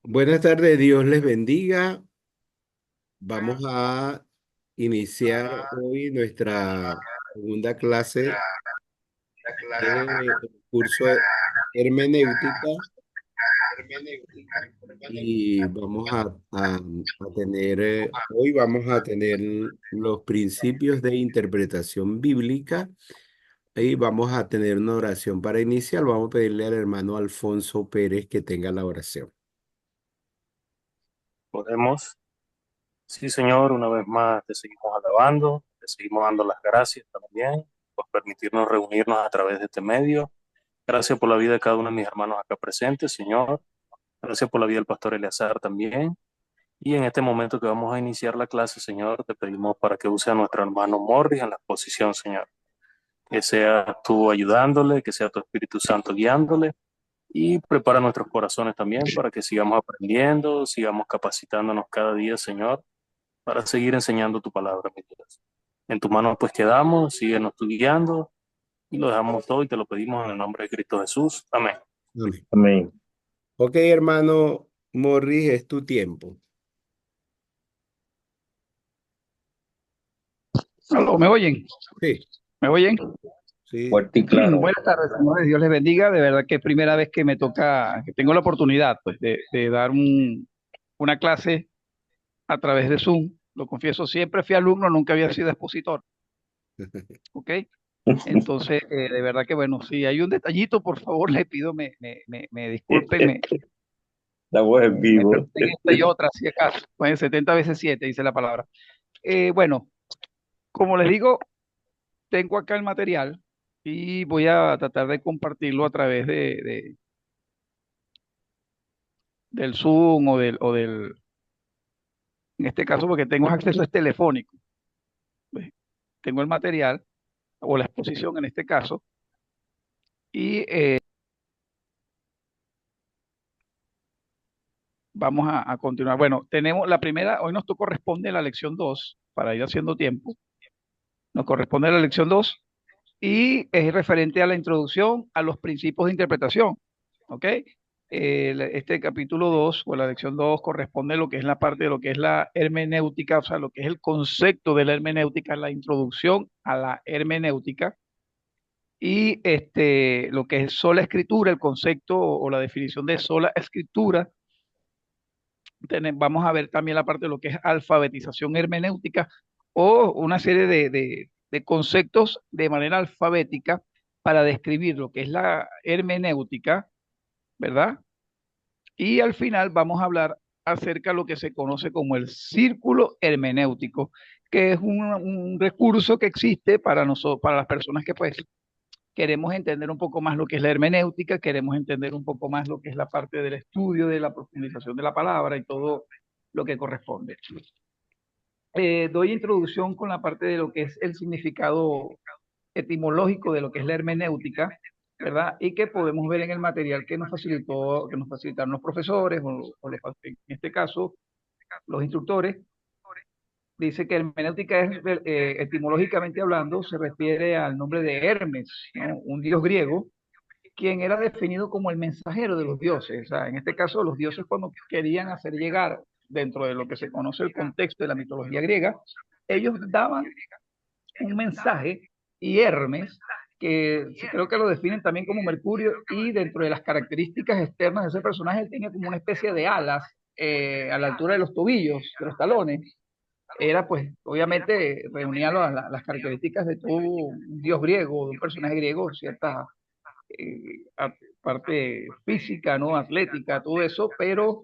Buenas tardes, Dios les bendiga. Vamos a iniciar hoy nuestra segunda clase del curso de hermenéutica y a tener, hoy vamos a tener los principios de interpretación bíblica y vamos a tener una oración para iniciar. Vamos a pedirle al hermano Alfonso Pérez que tenga la oración. Podemos. Sí, Señor, una vez más te seguimos alabando, te seguimos dando las gracias también por permitirnos reunirnos a través de este medio. Gracias por la vida de cada uno de mis hermanos acá presentes, Señor. Gracias por la vida del pastor Eleazar también. Y en este momento que vamos a iniciar la clase, Señor, te pedimos para que use a nuestro hermano Morris en la exposición, Señor. Que sea tú ayudándole, que sea tu Espíritu Santo guiándole y prepara nuestros corazones también para que sigamos aprendiendo, sigamos capacitándonos cada día, Señor, para seguir enseñando tu palabra, mi Dios. En tu mano pues quedamos, síguenos tú guiando y lo dejamos todo y te lo pedimos en el nombre de Cristo Jesús. Amén. Amén. Amén. Ok, hermano Morris, es tu tiempo. Aló, ¿me oyen? Sí, ¿Me oyen? sí. Fuerte y claro. Buenas tardes, señores. Dios les bendiga. De verdad que es primera vez que me toca, que tengo la oportunidad pues, de dar una clase a través de Zoom. Lo confieso, siempre fui alumno, nunca había sido expositor. ¿Ok? Entonces, de verdad que bueno, si hay un detallito, por favor, le pido, me disculpen, Estamos en me vivo. permiten esta y otra, si acaso. Pues 70 veces 7 dice la palabra. Bueno, como les digo, tengo acá el material y voy a tratar de compartirlo a través del Zoom en este caso, porque tengo acceso es telefónico. ¿Ves? Tengo el material o la exposición en este caso y vamos a continuar. Bueno, tenemos la primera, hoy nos corresponde la lección 2 para ir haciendo tiempo. Nos corresponde la lección 2 y es referente a la introducción a los principios de interpretación. ¿Ok? Este capítulo 2 o la lección 2 corresponde a lo que es la parte de lo que es la hermenéutica, o sea, lo que es el concepto de la hermenéutica, la introducción a la hermenéutica y lo que es sola escritura, el concepto o la definición de sola escritura. Vamos a ver también la parte de lo que es alfabetización hermenéutica o una serie de conceptos de manera alfabética para describir lo que es la hermenéutica, ¿verdad? Y al final vamos a hablar acerca de lo que se conoce como el círculo hermenéutico, que es un recurso que existe para nosotros, para las personas que pues queremos entender un poco más lo que es la hermenéutica, queremos entender un poco más lo que es la parte del estudio, de la profundización de la palabra y todo lo que corresponde. Doy introducción con la parte de lo que es el significado etimológico de lo que es la hermenéutica, ¿verdad? Y que podemos ver en el material que nos facilitaron los profesores en este caso los instructores. Dice que hermenéutica es, etimológicamente hablando, se refiere al nombre de Hermes, ¿no? Un dios griego, quien era definido como el mensajero de los dioses. O sea, en este caso, los dioses cuando querían hacer llegar dentro de lo que se conoce el contexto de la mitología griega, ellos daban un mensaje y Hermes, que creo que lo definen también como Mercurio, y dentro de las características externas de ese personaje, él tenía como una especie de alas a la altura de los tobillos, de los talones. Era pues, obviamente, reunía las características de todo un dios griego, de un personaje griego, cierta parte física, ¿no? Atlética, todo eso, pero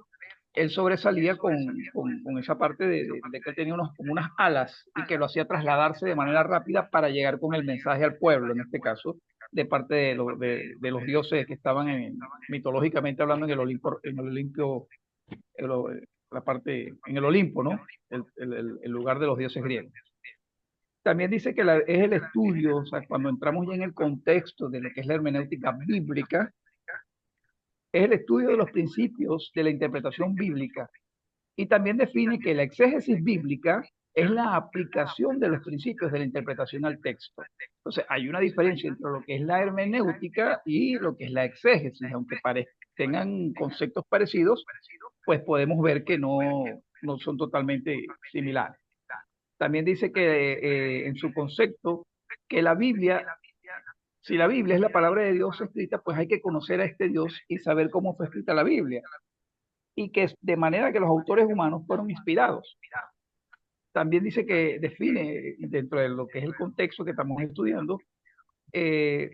él sobresalía con esa parte de que tenía como unas alas y que lo hacía trasladarse de manera rápida para llegar con el mensaje al pueblo, en este caso, de parte de los dioses que estaban mitológicamente hablando en el Olimpio, la parte, en el Olimpo, ¿no? El lugar de los dioses griegos. También dice que es el estudio, o sea, cuando entramos ya en el contexto de lo que es la hermenéutica bíblica, es el estudio de los principios de la interpretación bíblica y también define que la exégesis bíblica es la aplicación de los principios de la interpretación al texto. Entonces, hay una diferencia entre lo que es la hermenéutica y lo que es la exégesis, aunque tengan conceptos parecidos, pues podemos ver que no son totalmente similares. También dice que en su concepto, que la Biblia, si la Biblia es la palabra de Dios escrita, pues hay que conocer a este Dios y saber cómo fue escrita la Biblia. Y que de manera que los autores humanos fueron inspirados. También dice que define, dentro de lo que es el contexto que estamos estudiando, eh,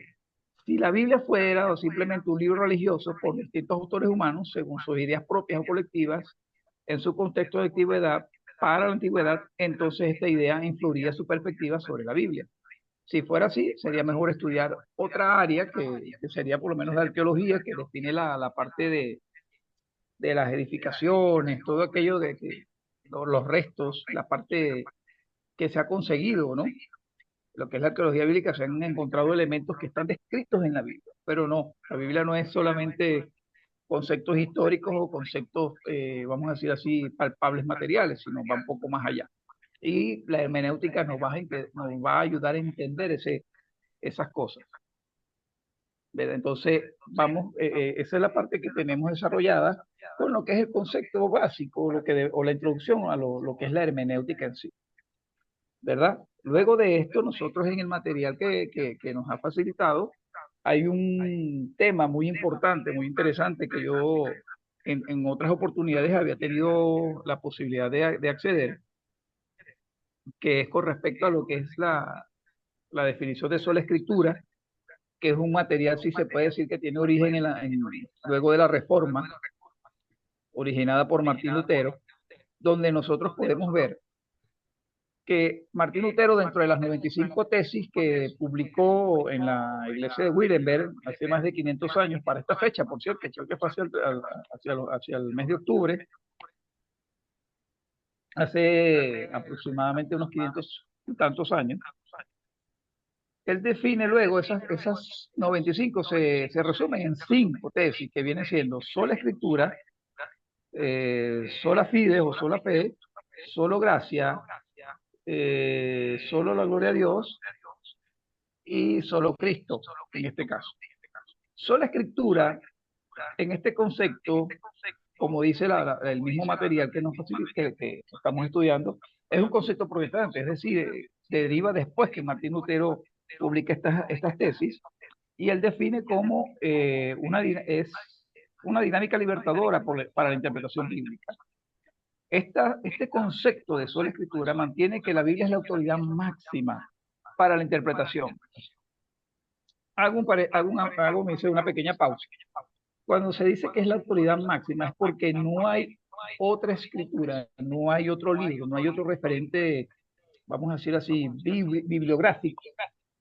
si la Biblia fuera o simplemente un libro religioso por distintos autores humanos, según sus ideas propias o colectivas, en su contexto de antigüedad, para la antigüedad, entonces esta idea influiría su perspectiva sobre la Biblia. Si fuera así, sería mejor estudiar otra área que sería por lo menos la arqueología, que define la parte de las edificaciones, todo aquello de que los restos, la parte que se ha conseguido, ¿no? Lo que es la arqueología bíblica, se han encontrado elementos que están descritos en la Biblia, pero no, la Biblia no es solamente conceptos históricos o conceptos, vamos a decir así, palpables materiales, sino va un poco más allá. Y la hermenéutica nos va a ayudar a entender esas cosas. ¿Verdad? Entonces, esa es la parte que tenemos desarrollada con lo que es el concepto básico o la introducción a lo que es la hermenéutica en sí. ¿Verdad? Luego de esto, nosotros en el material que nos ha facilitado, hay un tema muy importante, muy interesante, que yo en otras oportunidades había tenido la posibilidad de acceder, que es con respecto a lo que es la definición de sola escritura, que es un material, si se puede decir, que tiene origen luego de la Reforma, originada por Martín Lutero, donde nosotros podemos ver que Martín Lutero, dentro de las 95 tesis que publicó en la iglesia de Wittenberg hace más de 500 años, para esta fecha, por cierto, creo que fue hacia el mes de octubre, hace aproximadamente unos 500 y tantos años, él define luego esas 95, se resumen en 5 tesis, que vienen siendo sola escritura, sola fide o sola fe, solo gracia, solo la gloria a Dios y solo Cristo, en este caso. Sola escritura, en este concepto, como dice el mismo material que estamos estudiando, es un concepto protestante, es decir, deriva después que Martín Lutero publica estas tesis, y él define como es una dinámica libertadora para la interpretación bíblica. Este concepto de sola escritura mantiene que la Biblia es la autoridad máxima para la interpretación. Me hice una pequeña pausa. Cuando se dice que es la autoridad máxima es porque no hay otra escritura, no hay otro libro, no hay otro referente, vamos a decir así, bibliográfico,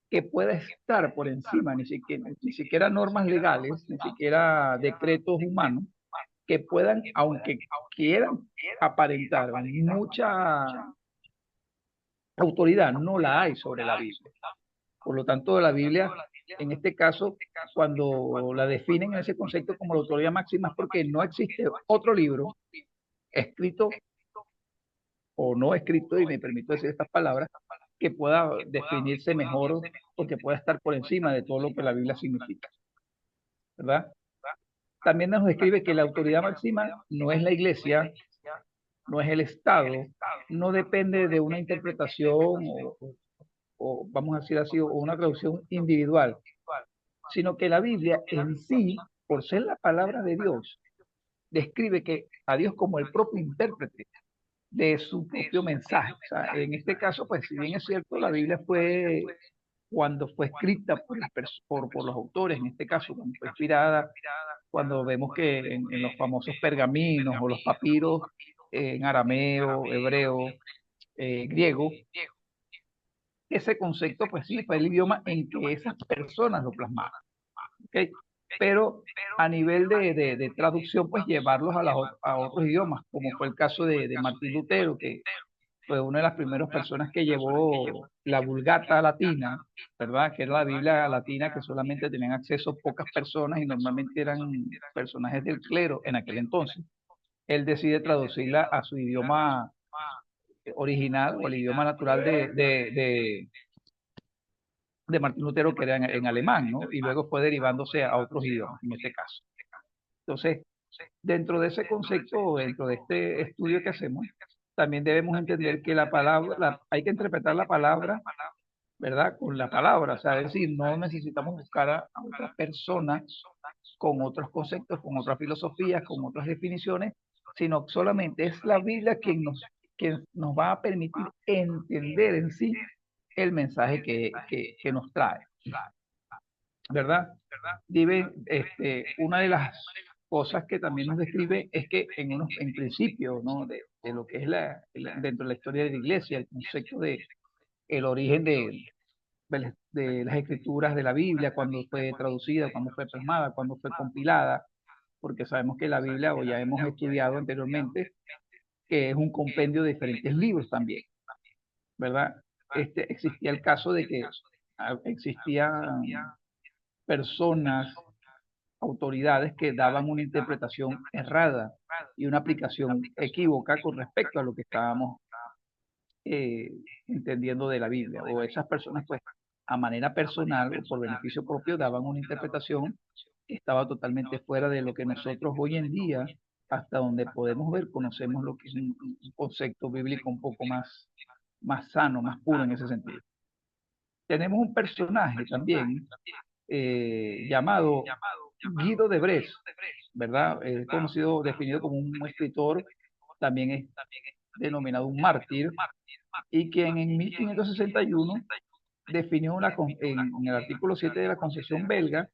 que pueda estar por encima, ni siquiera normas legales, ni siquiera decretos humanos, que puedan, aunque quieran aparentar mucha autoridad, no la hay sobre la Biblia. Por lo tanto, la Biblia, en este caso, cuando la definen en ese concepto como la autoridad máxima, es porque no existe otro libro escrito o no escrito, y me permito decir estas palabras, que pueda definirse mejor o que pueda estar por encima de todo lo que la Biblia significa, ¿verdad? También nos describe que la autoridad máxima no es la iglesia, no es el Estado, no depende de una interpretación o vamos a decir así, o una traducción individual, sino que la Biblia en sí, por ser la palabra de Dios, describe que a Dios como el propio intérprete de su propio mensaje. O sea, en este caso, pues si bien es cierto, la Biblia cuando fue escrita por los autores, en este caso, cuando fue inspirada, cuando vemos que en los famosos pergaminos o los papiros en arameo, hebreo, griego, ese concepto, pues sí, fue el idioma en que esas personas lo plasmaban. ¿Okay? Pero a nivel de traducción, pues llevarlos a otros idiomas, como fue el caso de Martín Lutero, que fue una de las primeras personas que llevó la Vulgata latina, ¿verdad? Que era la Biblia latina que solamente tenían acceso pocas personas y normalmente eran personajes del clero en aquel entonces. Él decide traducirla a su idioma original o el idioma natural de Martín Lutero, que era en alemán, ¿no? Y luego fue derivándose a otros idiomas, en este caso. Entonces, dentro de ese concepto, dentro de este estudio que hacemos, también debemos entender que la palabra, hay que interpretar la palabra, ¿verdad? Con la palabra, o sea, es decir, no necesitamos buscar a otras personas con otros conceptos, con otras filosofías, con otras definiciones, sino solamente es la Biblia quien nos va a permitir entender en sí el mensaje que nos trae, ¿verdad? Una de las cosas que también nos describe es que en principio, ¿no? De lo que es dentro de la historia de la iglesia, el concepto de el origen de las escrituras de la Biblia, cuando fue traducida, cuando fue plasmada, cuando fue compilada, porque sabemos que la Biblia, o ya hemos estudiado anteriormente, que es un compendio de diferentes libros también, ¿verdad? Existía el caso de que existían personas, autoridades que daban una interpretación errada y una aplicación equívoca con respecto a lo que estábamos eh, entendiendo de la Biblia, o esas personas pues a manera personal o por beneficio propio daban una interpretación que estaba totalmente fuera de lo que nosotros hoy en día, hasta donde podemos ver, conocemos lo que es un concepto bíblico un poco más sano, más puro en ese sentido. Tenemos un personaje también llamado Guido de Brest, ¿verdad? Es conocido, definido como un escritor, también es denominado un mártir, y quien en 1561 definió en el artículo 7 de la Concepción belga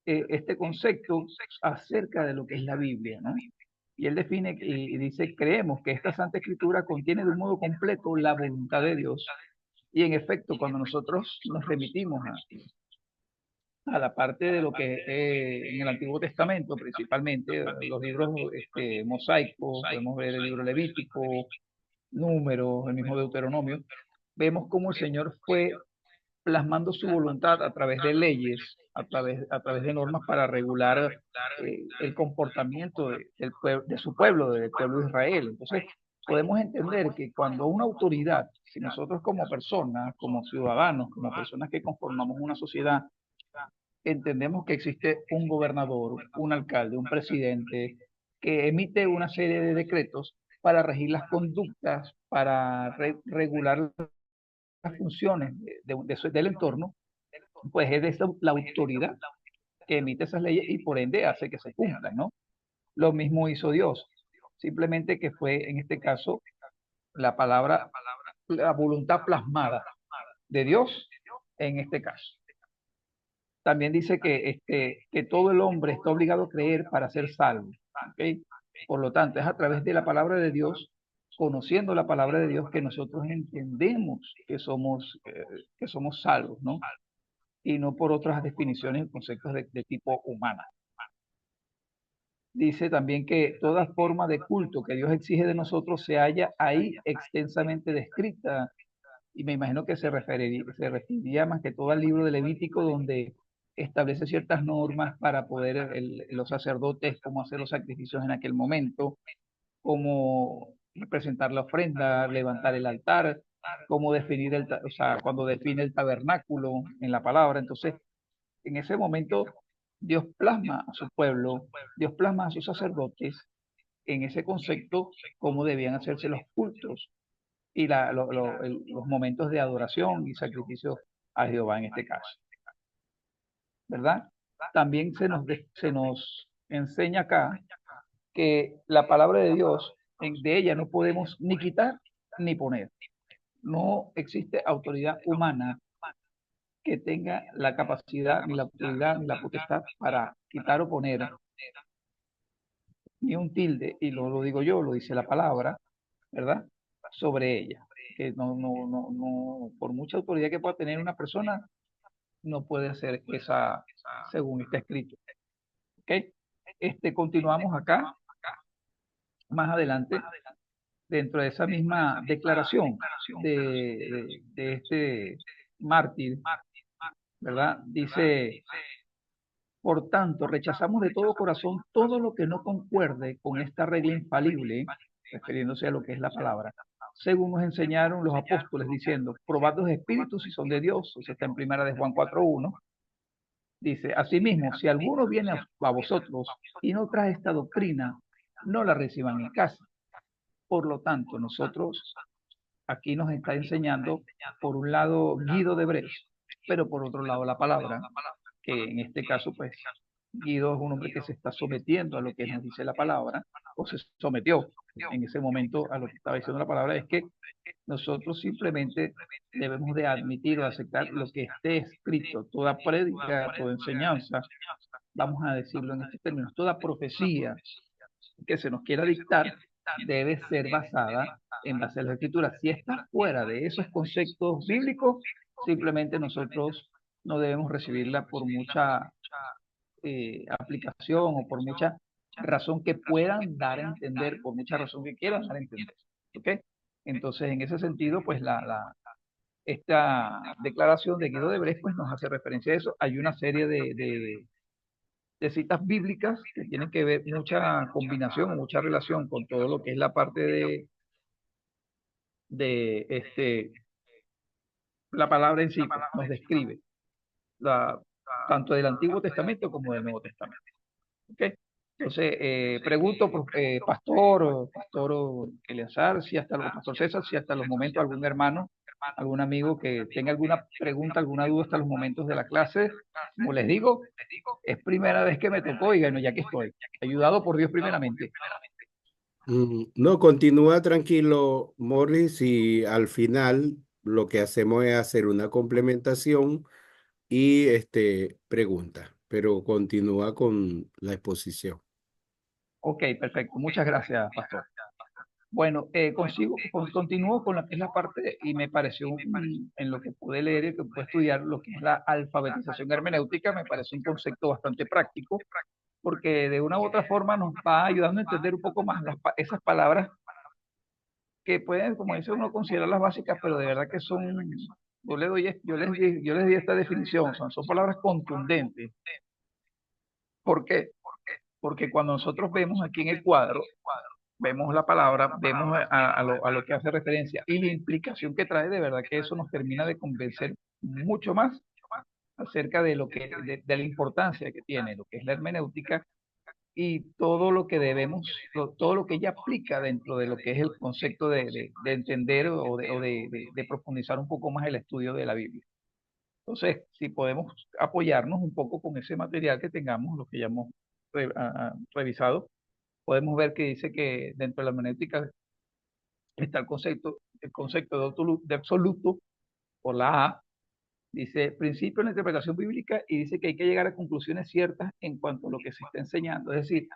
este concepto acerca de lo que es la Biblia, ¿no? Y él define y dice, creemos que esta Santa Escritura contiene de un modo completo la voluntad de Dios. Y en efecto, cuando nosotros nos remitimos a la parte de lo que en el Antiguo Testamento, principalmente los libros mosaicos, podemos ver el libro Levítico, Números, el mismo Deuteronomio, vemos cómo el Señor fue plasmando su voluntad a través de leyes, a través de normas para regular el comportamiento de su pueblo, del pueblo de Israel. Entonces, podemos entender que cuando una autoridad, si nosotros como personas, como ciudadanos, como personas que conformamos una sociedad, entendemos que existe un gobernador, un alcalde, un presidente, que emite una serie de decretos para regir las conductas, para regular las funciones del entorno, pues es la autoridad que emite esas leyes y por ende hace que se cumplan, ¿no? Lo mismo hizo Dios, simplemente que fue en este caso la palabra, la voluntad plasmada de Dios en este caso. También dice que todo el hombre está obligado a creer para ser salvo, ¿ok? Por lo tanto, es a través de la palabra de Dios, conociendo la palabra de Dios, que nosotros entendemos que somos salvos, ¿no? Y no por otras definiciones y conceptos de tipo humana. Dice también que toda forma de culto que Dios exige de nosotros se halla ahí extensamente descrita, y me imagino que se referiría más que todo al libro de Levítico, donde establece ciertas normas para poder los sacerdotes, cómo hacer los sacrificios en aquel momento, cómo representar la ofrenda, levantar el altar, cómo definir o sea, cuando define el tabernáculo en la palabra. Entonces, en ese momento, Dios plasma a su pueblo, Dios plasma a sus sacerdotes en ese concepto, cómo debían hacerse los cultos y los momentos de adoración y sacrificio a Jehová en este caso, ¿verdad? También se nos enseña acá que la palabra de Dios, de ella no podemos ni quitar ni poner. No existe autoridad humana que tenga la capacidad, ni la autoridad, ni la potestad para quitar o poner ni un tilde, y lo digo yo, lo dice la palabra, ¿verdad? Sobre ella. Que no, por mucha autoridad que pueda tener una persona, no puede hacer esa, según está escrito. ¿Ok? Continuamos acá, más adelante, dentro de esa misma declaración de este mártir, ¿verdad? Dice, por tanto, rechazamos de todo corazón todo lo que no concuerde con esta regla infalible, refiriéndose a lo que es la palabra, según nos enseñaron los apóstoles, diciendo, probad los espíritus si son de Dios. Eso está en primera de Juan 4:1. Dice, asimismo, si alguno viene a vosotros y no trae esta doctrina, no la reciban en casa. Por lo tanto, nosotros aquí nos está enseñando, por un lado, Guido de Brecht, pero por otro lado, la palabra, que en este caso, pues, Guido es un hombre que se está sometiendo a lo que nos dice la palabra, o se sometió en ese momento a lo que estaba diciendo la palabra, es que nosotros simplemente debemos de admitir o aceptar lo que esté escrito, toda prédica, toda enseñanza, vamos a decirlo en estos términos, toda profecía que se nos quiera dictar debe ser basada en base a las escrituras. Si está fuera de esos conceptos bíblicos, simplemente nosotros no debemos recibirla por mucha aplicación o por mucha razón que puedan dar a entender, por mucha razón que quieran dar a entender. ¿Ok? Entonces, en ese sentido, pues esta declaración de Guido de Brecht pues, nos hace referencia a eso. Hay una serie de citas bíblicas que tienen que ver mucha combinación o mucha relación con todo lo que es la parte de la palabra en sí, pues, nos describe la, tanto del Antiguo Testamento como del Nuevo Testamento. ¿Ok? Entonces, pregunto, pastor Eleazar, si hasta los, pastor César, si hasta los momentos algún hermano, algún amigo que tenga alguna pregunta, alguna duda hasta los momentos de la clase, como les digo, es primera vez que me tocó y bueno, ya que estoy, ayudado por Dios primeramente. No, continúa tranquilo, Morris, y al final lo que hacemos es hacer una complementación y pregunta, pero continúa con la exposición. Ok, perfecto. Muchas gracias, pastor. Bueno, continúo con lo que es la parte, y me pareció, en lo que pude leer y que pude estudiar, lo que es la alfabetización hermenéutica, me parece un concepto bastante práctico, porque de una u otra forma nos va ayudando a entender un poco más esas palabras que pueden, como dice uno, considerarlas básicas, pero de verdad que son, yo les di esta definición, son palabras contundentes. ¿Por qué? Porque cuando nosotros vemos aquí en el cuadro, vemos la palabra, vemos a lo que hace referencia y la implicación que trae, de verdad que eso nos termina de convencer mucho más acerca de lo que, de la importancia que tiene lo que es la hermenéutica y todo lo que debemos, todo lo que ella aplica dentro de lo que es el concepto de entender o de profundizar un poco más el estudio de la Biblia. Entonces, si podemos apoyarnos un poco con ese material que tengamos, lo que ya hemos revisado, podemos ver que dice que dentro de la hermenéutica está el concepto de absoluto por la A, dice principio de la interpretación bíblica y dice que hay que llegar a conclusiones ciertas en cuanto a lo que se está enseñando. Es decir,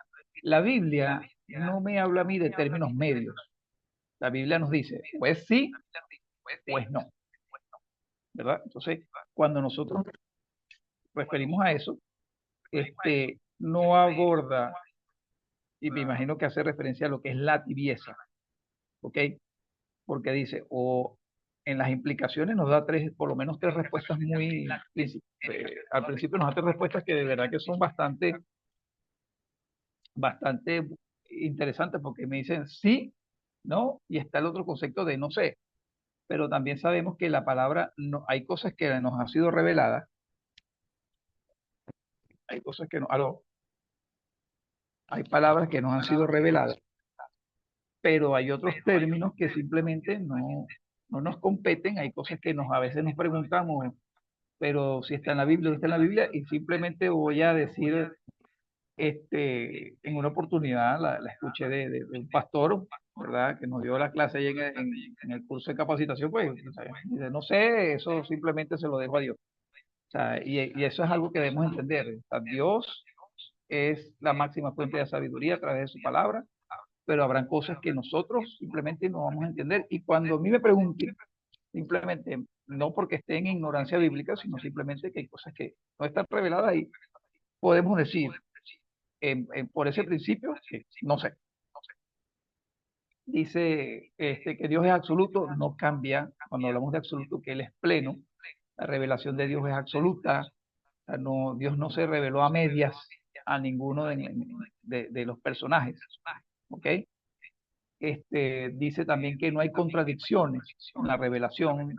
la Biblia no me habla a mí de términos medios. La Biblia nos dice, pues sí, pues no, ¿verdad? Entonces, cuando nosotros referimos a eso, no aborda, y me imagino que hace referencia a lo que es la tibieza, ¿ok? Porque dice, o en las implicaciones nos da por lo menos tres respuestas al principio nos da tres respuestas que de verdad que son bastante interesantes porque me dicen sí, no, y está el otro concepto de no sé, pero también sabemos que la palabra, no, hay cosas que nos han sido reveladas, hay cosas que no, hay palabras que nos han sido reveladas, pero hay otros términos que simplemente no nos competen, hay cosas que a veces nos preguntamos, pero si está en la Biblia, no está en la Biblia, y simplemente voy a decir, en una oportunidad la escuché de un pastor, ¿verdad? Que nos dio la clase ahí en el curso de capacitación, pues, o sea, dice, no sé, eso simplemente se lo dejo a Dios. O sea, y eso es algo que debemos entender. O sea, Dios es la máxima fuente de sabiduría a través de su palabra, pero habrán cosas que nosotros simplemente no vamos a entender. Y cuando a mí me pregunten, simplemente, no porque esté en ignorancia bíblica, sino simplemente que hay cosas que no están reveladas y podemos decir, por ese principio, que no sé. Dice que Dios es absoluto, no cambia cuando hablamos de absoluto, que Él es pleno. La revelación de Dios es absoluta. O sea, no, Dios no se reveló a medias a ninguno de los personajes. ¿Ok? dice también que no hay contradicciones en la revelación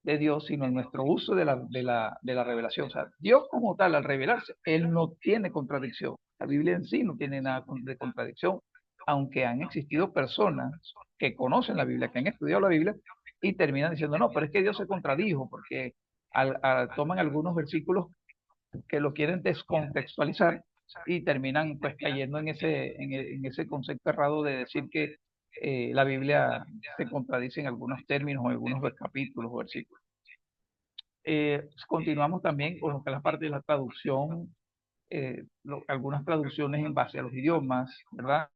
de Dios, sino en nuestro uso de la revelación. O sea, Dios como tal, al revelarse, Él no tiene contradicción. La Biblia en sí no tiene nada de contradicción, aunque han existido personas que conocen la Biblia, que han estudiado la Biblia, y terminan diciendo, no, pero es que Dios se contradijo, porque toman algunos versículos que lo quieren descontextualizar y terminan pues cayendo en ese concepto errado de decir que la Biblia se contradice en algunos términos o en algunos capítulos o versículos. Continuamos también con lo que es la parte de la traducción, algunas traducciones en base a los idiomas, ¿verdad?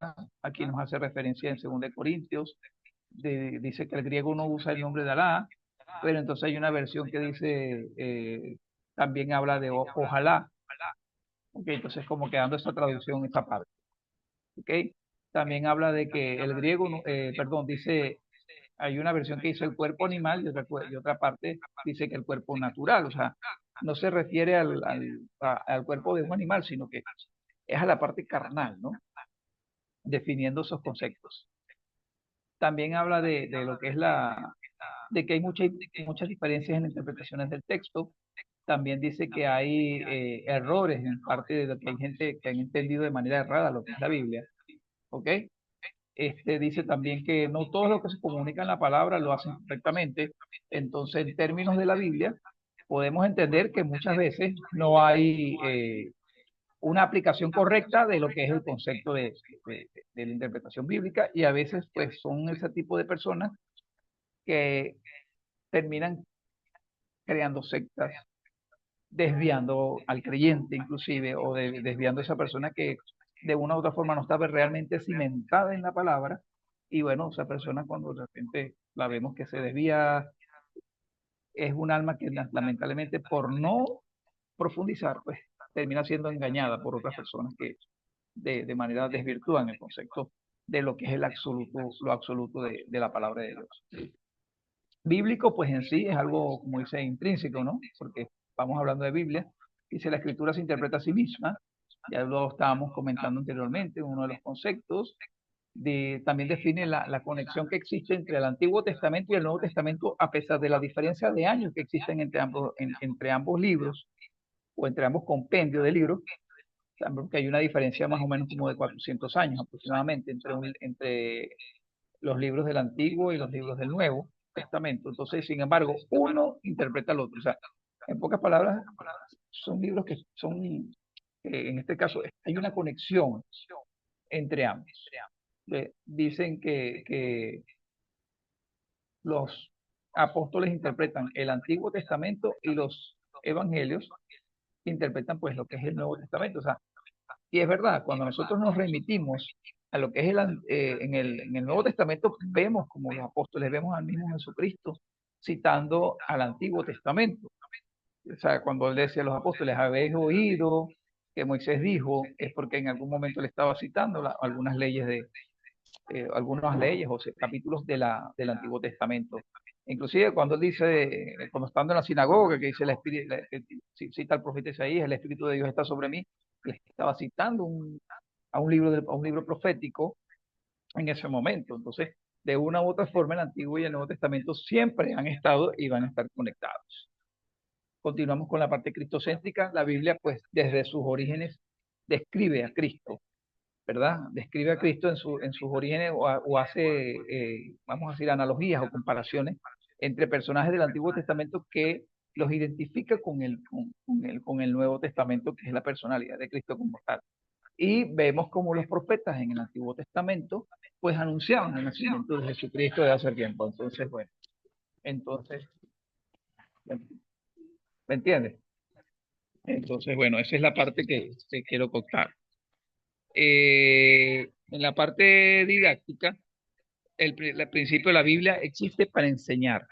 Aquí nos hace referencia en 2 Corintios, dice que el griego no usa el nombre de Alá, pero entonces hay una versión que dice, también habla de ojalá. Ok, entonces como quedando esa traducción, esta parte. Ok, también habla de que el griego, perdón, dice, hay una versión que dice el cuerpo animal y otra parte dice que el cuerpo natural, o sea, no se refiere al cuerpo de un animal, sino que es a la parte carnal, ¿no? Definiendo esos conceptos. También habla de lo que es de que hay muchas diferencias en interpretaciones del texto. También dice que hay errores en parte de lo que hay gente que han entendido de manera errada lo que es la Biblia. ¿Ok? Dice también que no todos los que se comunican la palabra lo hacen correctamente. Entonces, en términos de la Biblia, podemos entender que muchas veces no hay una aplicación correcta de lo que es el concepto de la interpretación bíblica, y a veces pues son ese tipo de personas que terminan creando sectas, desviando al creyente inclusive, o desviando a esa persona que de una u otra forma no estaba realmente cimentada en la palabra. Y bueno, esa persona cuando de repente la vemos que se desvía, es un alma que lamentablemente por no profundizar, pues termina siendo engañada por otras personas que de manera desvirtúan el concepto de lo que es lo absoluto de la palabra de Dios. Bíblico, pues en sí es algo, como dice, intrínseco, ¿no? Porque vamos hablando de Biblia, dice la escritura se interpreta a sí misma, ya lo estábamos comentando anteriormente, uno de los conceptos. También define la conexión que existe entre el Antiguo Testamento y el Nuevo Testamento, a pesar de la diferencia de años que existen entre ambos libros, o entre ambos compendios de libros, porque hay una diferencia más o menos como de 400 años aproximadamente entre los libros del Antiguo y los libros del Nuevo Testamento. Entonces, sin embargo, uno interpreta al otro. O sea, en pocas palabras, son libros que son, en este caso, hay una conexión entre ambos. Dicen que los apóstoles interpretan el Antiguo Testamento y los evangelios interpretan pues lo que es el Nuevo Testamento. O sea, y es verdad, cuando nosotros nos remitimos a lo que es en el Nuevo Testamento, vemos como los apóstoles, vemos al mismo Jesucristo citando al Antiguo Testamento. O sea, cuando él decía a los apóstoles, habéis oído que Moisés dijo, es porque en algún momento le estaba citando algunas leyes o capítulos del Antiguo Testamento. Inclusive cuando él dice, cuando estando en la sinagoga, que dice cita al profeta Isaías, el Espíritu de Dios está sobre mí, le estaba citando a un libro profético en ese momento. Entonces, de una u otra forma, el Antiguo y el Nuevo Testamento siempre han estado y van a estar conectados. Continuamos con la parte cristocéntrica. La Biblia, pues, desde sus orígenes, describe a Cristo, ¿verdad? Describe a Cristo en sus orígenes, o hace, vamos a decir, analogías o comparaciones entre personajes del Antiguo Testamento que los identifica con el Nuevo Testamento, que es la personalidad de Cristo como tal. Y vemos como los profetas en el Antiguo Testamento pues anunciaban el nacimiento de Jesucristo de hace tiempo. Entonces, bueno, entonces, ¿me entiendes? Entonces, bueno, esa es la parte que quiero contar. En la parte didáctica, el principio de la Biblia existe para enseñar.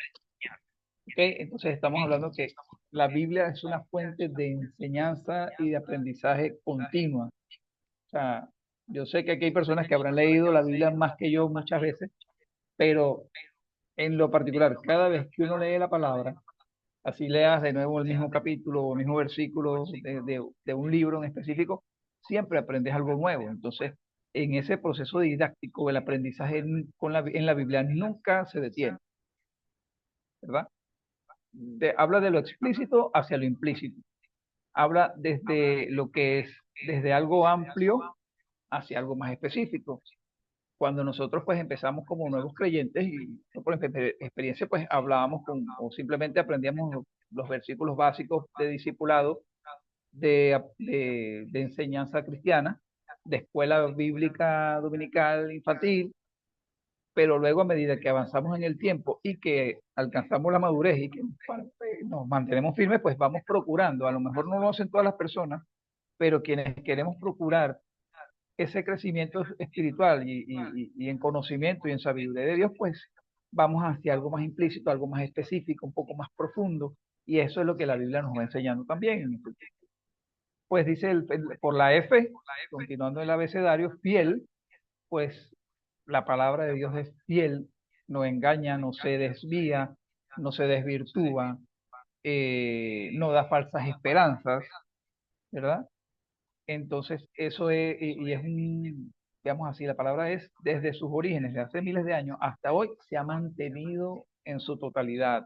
¿Ok? Entonces estamos hablando que la Biblia es una fuente de enseñanza y de aprendizaje continua. O sea, yo sé que aquí hay personas que habrán leído la Biblia más que yo muchas veces, pero en lo particular, cada vez que uno lee la palabra, así leas de nuevo el mismo capítulo o el mismo versículo de un libro en específico, siempre aprendes algo nuevo. Entonces, en ese proceso didáctico, el aprendizaje en la Biblia nunca se detiene, ¿verdad? Habla de lo explícito hacia lo implícito. Habla desde lo que es, desde algo amplio hacia algo más específico. Cuando nosotros pues empezamos como nuevos creyentes y yo por experiencia pues hablábamos o simplemente aprendíamos los versículos básicos de discipulado, de enseñanza cristiana, de escuela bíblica dominical infantil, pero luego a medida que avanzamos en el tiempo y que alcanzamos la madurez y que nos mantenemos firmes, pues vamos procurando, a lo mejor no lo hacen todas las personas, pero quienes queremos procurar ese crecimiento espiritual y en conocimiento y en sabiduría de Dios, pues vamos hacia algo más implícito, algo más específico, un poco más profundo, y eso es lo que la Biblia nos va enseñando también. Pues dice por la F, continuando el abecedario, fiel, pues la palabra de Dios es fiel, no engaña, no se desvía, no se desvirtúa, no da falsas esperanzas, ¿verdad? Entonces, eso es, y es un, digamos así, la palabra es, desde sus orígenes, de hace miles de años hasta hoy, se ha mantenido en su totalidad.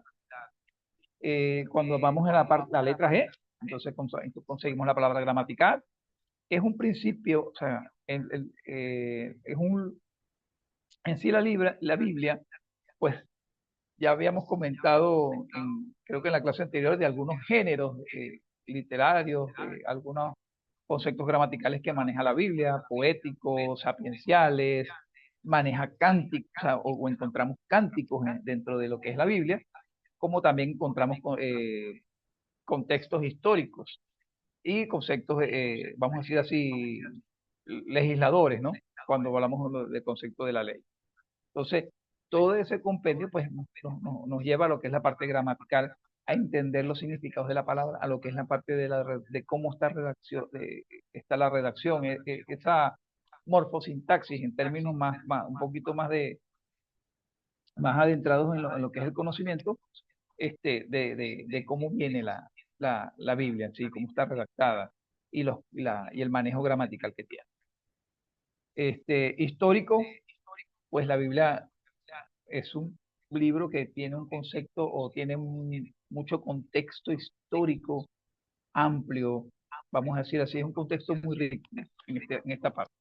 Cuando vamos a la letra G, entonces conseguimos la palabra gramatical, es un principio, o sea, es un, en sí la Biblia, pues ya habíamos comentado, creo que en la clase anterior, de algunos géneros literarios, algunos conceptos gramaticales que maneja la Biblia, poéticos, sapienciales, maneja cánticos, o encontramos cánticos dentro de lo que es la Biblia, como también encontramos contextos históricos y conceptos, vamos a decir así, legisladores, ¿no? Cuando hablamos del concepto de la ley. Entonces, todo ese compendio pues nos lleva a lo que es la parte gramatical, a entender los significados de la palabra, a lo que es la parte de cómo está la redacción, esa morfosintaxis en términos un poquito más adentrados en lo que es el conocimiento, de cómo viene la Biblia, ¿sí? Cómo está redactada y el manejo gramatical que tiene. Histórico, pues la Biblia es un libro que tiene un concepto o tiene mucho contexto histórico amplio, vamos a decir así, es un contexto muy rico en esta parte,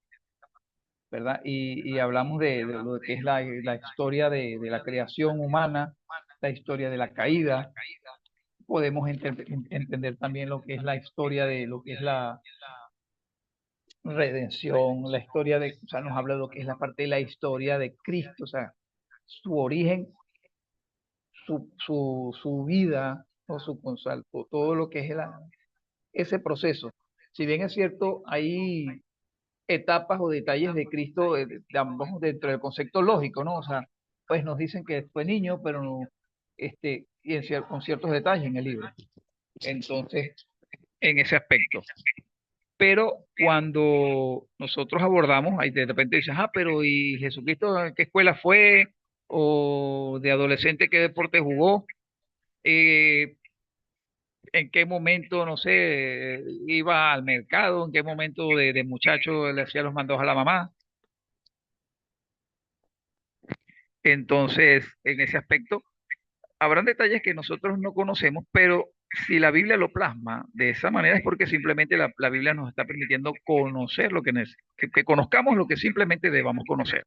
¿verdad? Y hablamos de lo que es la historia de la creación humana, la historia de la caída, podemos entender también lo que es la historia de lo que es la redención, la historia o sea, nos habla de lo que es la parte de la historia de Cristo, o sea, su origen, su vida, o su consalto, todo lo que es ese proceso. Si bien es cierto, hay etapas o detalles de Cristo, digamos, dentro del concepto lógico, ¿no? O sea, pues nos dicen que fue niño, pero no, y con ciertos detalles en el libro. Entonces, en ese aspecto. Pero cuando nosotros abordamos, ahí de repente dices, pero ¿y Jesucristo en qué escuela fue? ¿O de adolescente qué deporte jugó? Eh, ¿En qué momento, no sé, iba al mercado? ¿En qué momento de muchacho le hacía los mandados a la mamá? Entonces, en ese aspecto, habrán detalles que nosotros no conocemos, pero si la Biblia lo plasma de esa manera es porque simplemente la Biblia nos está permitiendo conocer lo que conozcamos lo que simplemente debamos conocer.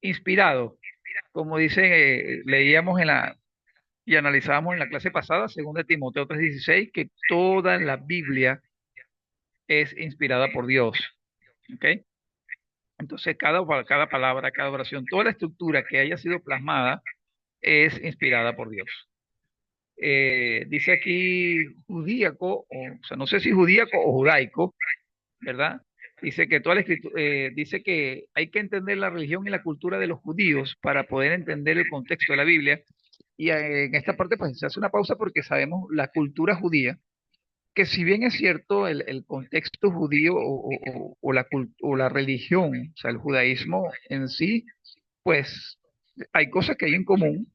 Inspirado, como dice, leíamos y analizábamos en la clase pasada, según de Timoteo 3:16, que toda la Biblia es inspirada por Dios. ¿Ok? Entonces, cada palabra, cada oración, toda la estructura que haya sido plasmada es inspirada por Dios. Dice aquí judíaco, o sea, no sé si judíaco o judaico, ¿verdad? Dice que toda la dice que hay que entender la religión y la cultura de los judíos para poder entender el contexto de la Biblia. Y en esta parte pues se hace una pausa porque sabemos la cultura judía, que si bien es cierto el contexto judío o la religión, o sea, el judaísmo en sí, pues hay cosas que hay en común,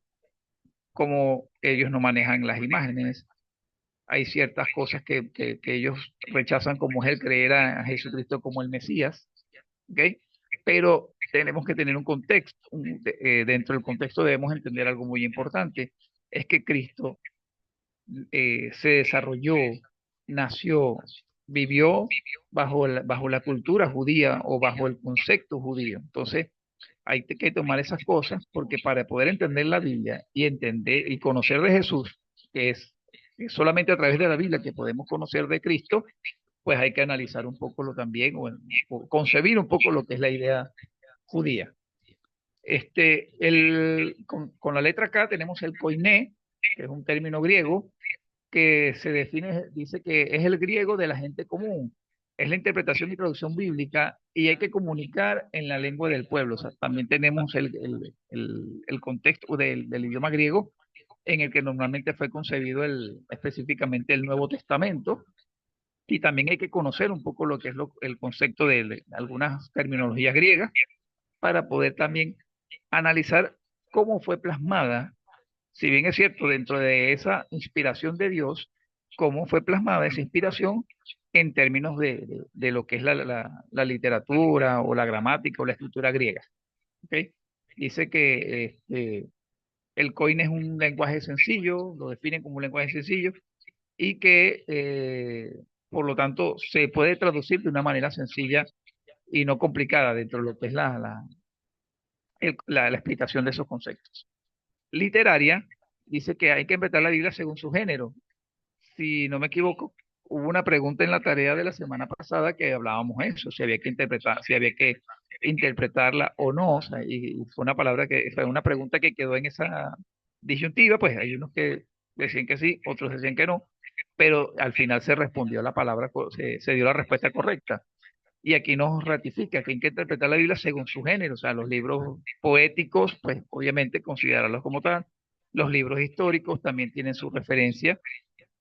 como ellos no manejan las imágenes, hay ciertas cosas que ellos rechazan, como es el creer a Jesucristo como el Mesías, ¿ok? Pero tenemos que tener un contexto. Dentro del contexto debemos entender algo muy importante, es que Cristo se desarrolló, nació, vivió bajo la cultura judía o bajo el concepto judío. Entonces, hay que tomar esas cosas porque para poder entender la Biblia y entender y conocer de Jesús, que es solamente a través de la Biblia que podemos conocer de Cristo, pues hay que analizar un poco lo también o concebir un poco lo que es la idea judía. Con la letra K tenemos el koiné, que es un término griego que se define, dice que es el griego de la gente común. Es la interpretación y traducción bíblica y hay que comunicar en la lengua del pueblo. O sea, también tenemos el contexto del idioma griego en el que normalmente fue concebido específicamente el Nuevo Testamento. Y también hay que conocer un poco lo que es el concepto de algunas terminologías griegas para poder también analizar cómo fue plasmada, si bien es cierto, dentro de esa inspiración de Dios, cómo fue plasmada esa inspiración en términos de lo que es la literatura o la gramática o la escritura griega. ¿Ok? Dice que el COIN es un lenguaje sencillo, lo definen como un lenguaje sencillo y que por lo tanto se puede traducir de una manera sencilla y no complicada dentro de lo que es la explicación de esos conceptos. Literaria dice que hay que interpretar la Biblia según su género. Si no me equivoco, hubo una pregunta en la tarea de la semana pasada que hablábamos eso, si había que interpretar, si había que interpretarla o no, o sea, y fue una palabra que fue una pregunta que quedó en esa disyuntiva, pues hay unos que decían que sí, otros decían que no, pero al final se respondió la palabra, se dio la respuesta correcta. Y aquí nos ratifica que hay que interpretar la Biblia según su género, o sea, los libros poéticos, pues obviamente considerarlos como tal. Los libros históricos también tienen su referencia.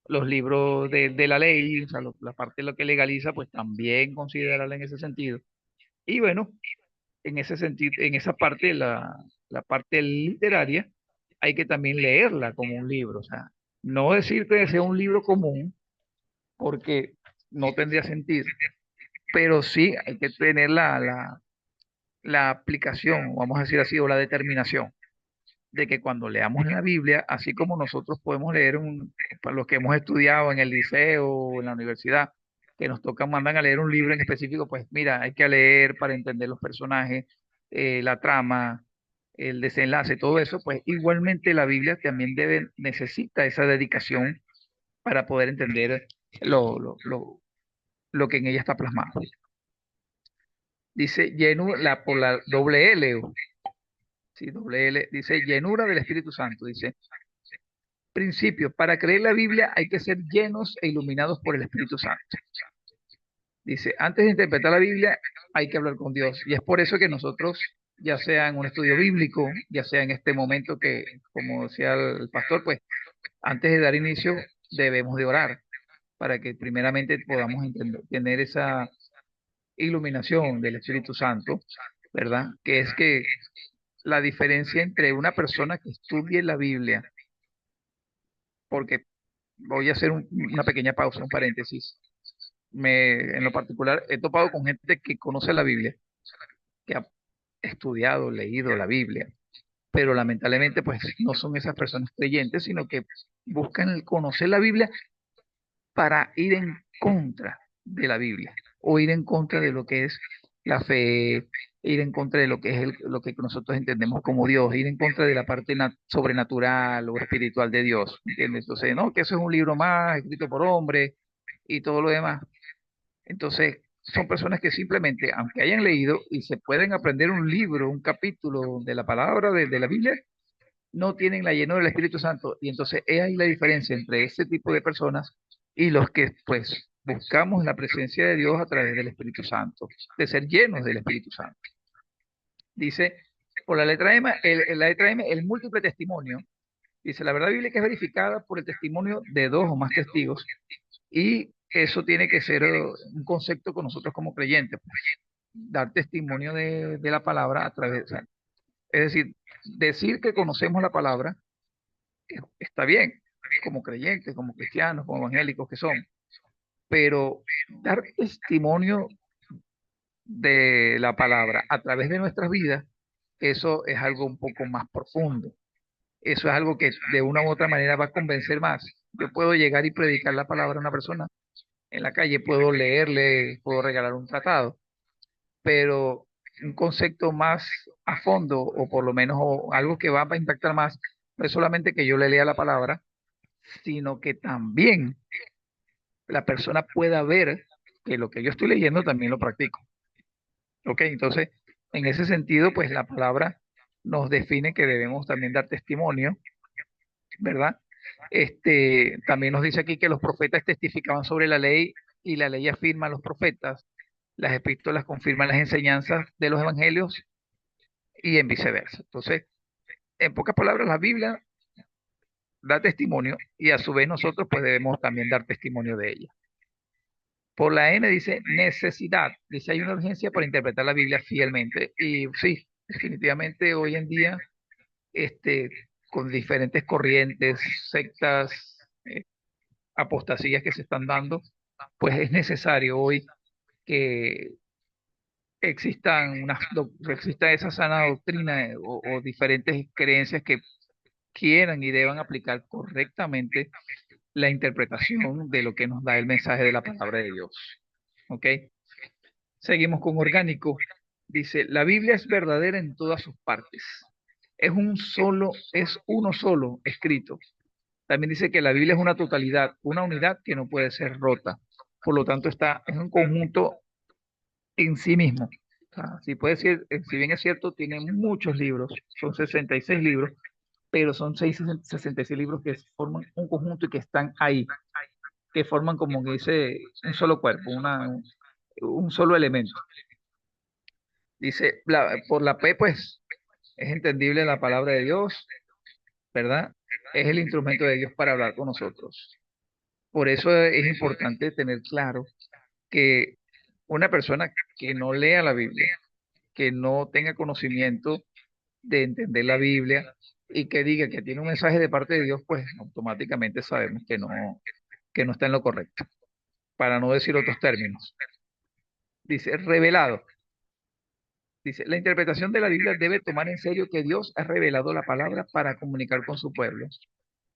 Los libros de la ley, o sea, la parte de lo que legaliza, pues también considerarla en ese sentido. Y bueno, en ese sentido, en esa parte, la parte literaria, hay que también leerla como un libro, o sea, no decir que sea un libro común, porque no tendría sentido, pero sí hay que tener la aplicación, vamos a decir así, o la determinación de que cuando leamos la Biblia, así como nosotros podemos leer para los que hemos estudiado en el liceo o en la universidad, que nos tocan, mandan a leer un libro en específico, pues mira, hay que leer para entender los personajes, la trama, el desenlace, todo eso, pues igualmente la Biblia también necesita esa dedicación para poder entender lo, lo, lo, lo que en ella está plasmado. Dice por la doble L, sí, doble L, dice llenura del Espíritu Santo, dice principio, para creer la Biblia hay que ser llenos e iluminados por el Espíritu Santo. Dice, antes de interpretar la Biblia hay que hablar con Dios. Y es por eso que nosotros, ya sea en un estudio bíblico, ya sea en este momento que, como decía el pastor, pues antes de dar inicio debemos de orar para que primeramente podamos tener esa iluminación del Espíritu Santo, ¿verdad? Que es que la diferencia entre una persona que estudie la Biblia, porque voy a hacer una pequeña pausa, un paréntesis. En lo particular, he topado con gente que conoce la Biblia, que ha estudiado, leído la Biblia, pero lamentablemente, pues no son esas personas creyentes, sino que buscan el conocer la Biblia para ir en contra de la Biblia o ir en contra de lo que es la fe, ir en contra de lo que es lo que nosotros entendemos como Dios, ir en contra de la parte sobrenatural o espiritual de Dios, ¿entiendes? Entonces, no, que eso es un libro más escrito por hombres y todo lo demás. Entonces, son personas que simplemente, aunque hayan leído y se pueden aprender un libro, un capítulo de la palabra de la Biblia, no tienen la llenura del Espíritu Santo. Y entonces es ahí la diferencia entre ese tipo de personas y los que pues buscamos la presencia de Dios a través del Espíritu Santo, de ser llenos del Espíritu Santo. Dice, por la letra M, la letra M, el múltiple testimonio. Dice, la verdad bíblica es verificada por el testimonio de dos o más testigos y eso tiene que ser un concepto con nosotros como creyentes, pues, dar testimonio de la palabra a través, o sea, es decir, decir que conocemos la palabra está bien, como creyentes, como cristianos, como evangélicos que son, pero dar testimonio de la palabra a través de nuestras vidas, eso es algo un poco más profundo. Eso es algo que de una u otra manera va a convencer más. Yo puedo llegar y predicar la palabra a una persona en la calle, puedo leerle, puedo regalar un tratado, pero un concepto más a fondo, o por lo menos algo que va a impactar más, no es solamente que yo le lea la palabra, sino que también la persona pueda ver que lo que yo estoy leyendo también lo practico. ¿Ok? Entonces, en ese sentido, pues la palabra nos define que debemos también dar testimonio, ¿verdad? También nos dice aquí que los profetas testificaban sobre la ley y la ley afirma a los profetas, las epístolas confirman las enseñanzas de los evangelios y en viceversa. Entonces, en pocas palabras, la Biblia da testimonio y a su vez nosotros pues debemos también dar testimonio de ella. Por la N dice necesidad, dice hay una urgencia para interpretar la Biblia fielmente y sí, definitivamente hoy en día este, con diferentes corrientes, sectas, apostasías que se están dando, pues es necesario hoy que exista esa sana doctrina o diferentes creencias que quieran y deban aplicar correctamente la interpretación de lo que nos da el mensaje de la palabra de Dios. ¿Ok? Seguimos con orgánico. Dice, la Biblia es verdadera en todas sus partes. Es uno solo escrito. También dice que la Biblia es una totalidad, una unidad que no puede ser rota. Por lo tanto, es un conjunto en sí mismo. O sea, si puede ser, si bien es cierto, tiene muchos libros, son 66 libros, pero son 66 libros que forman un conjunto y que están ahí, que forman como que dice un solo cuerpo, un solo elemento. Dice, por la P, pues, es entendible la palabra de Dios, ¿verdad? Es el instrumento de Dios para hablar con nosotros. Por eso es importante tener claro que una persona que no lea la Biblia, que no tenga conocimiento de entender la Biblia y que diga que tiene un mensaje de parte de Dios, pues automáticamente sabemos que no está en lo correcto, para no decir otros términos. Dice, revelado. Dice, la interpretación de la Biblia debe tomar en serio que Dios ha revelado la palabra para comunicar con su pueblo.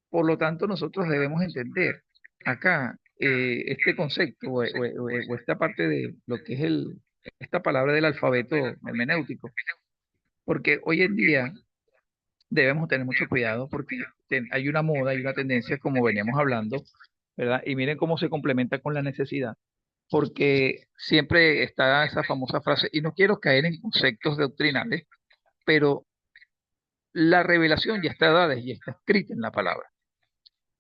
Por lo tanto, nosotros debemos entender acá este concepto o esta parte de lo que es esta palabra del alfabeto hermenéutico, porque hoy en día debemos tener mucho cuidado porque hay una moda, hay una tendencia, como veníamos hablando, ¿verdad? Y miren cómo se complementa con la necesidad, porque siempre está esa famosa frase, y no quiero caer en conceptos doctrinales, pero la revelación ya está dada y está escrita en la palabra,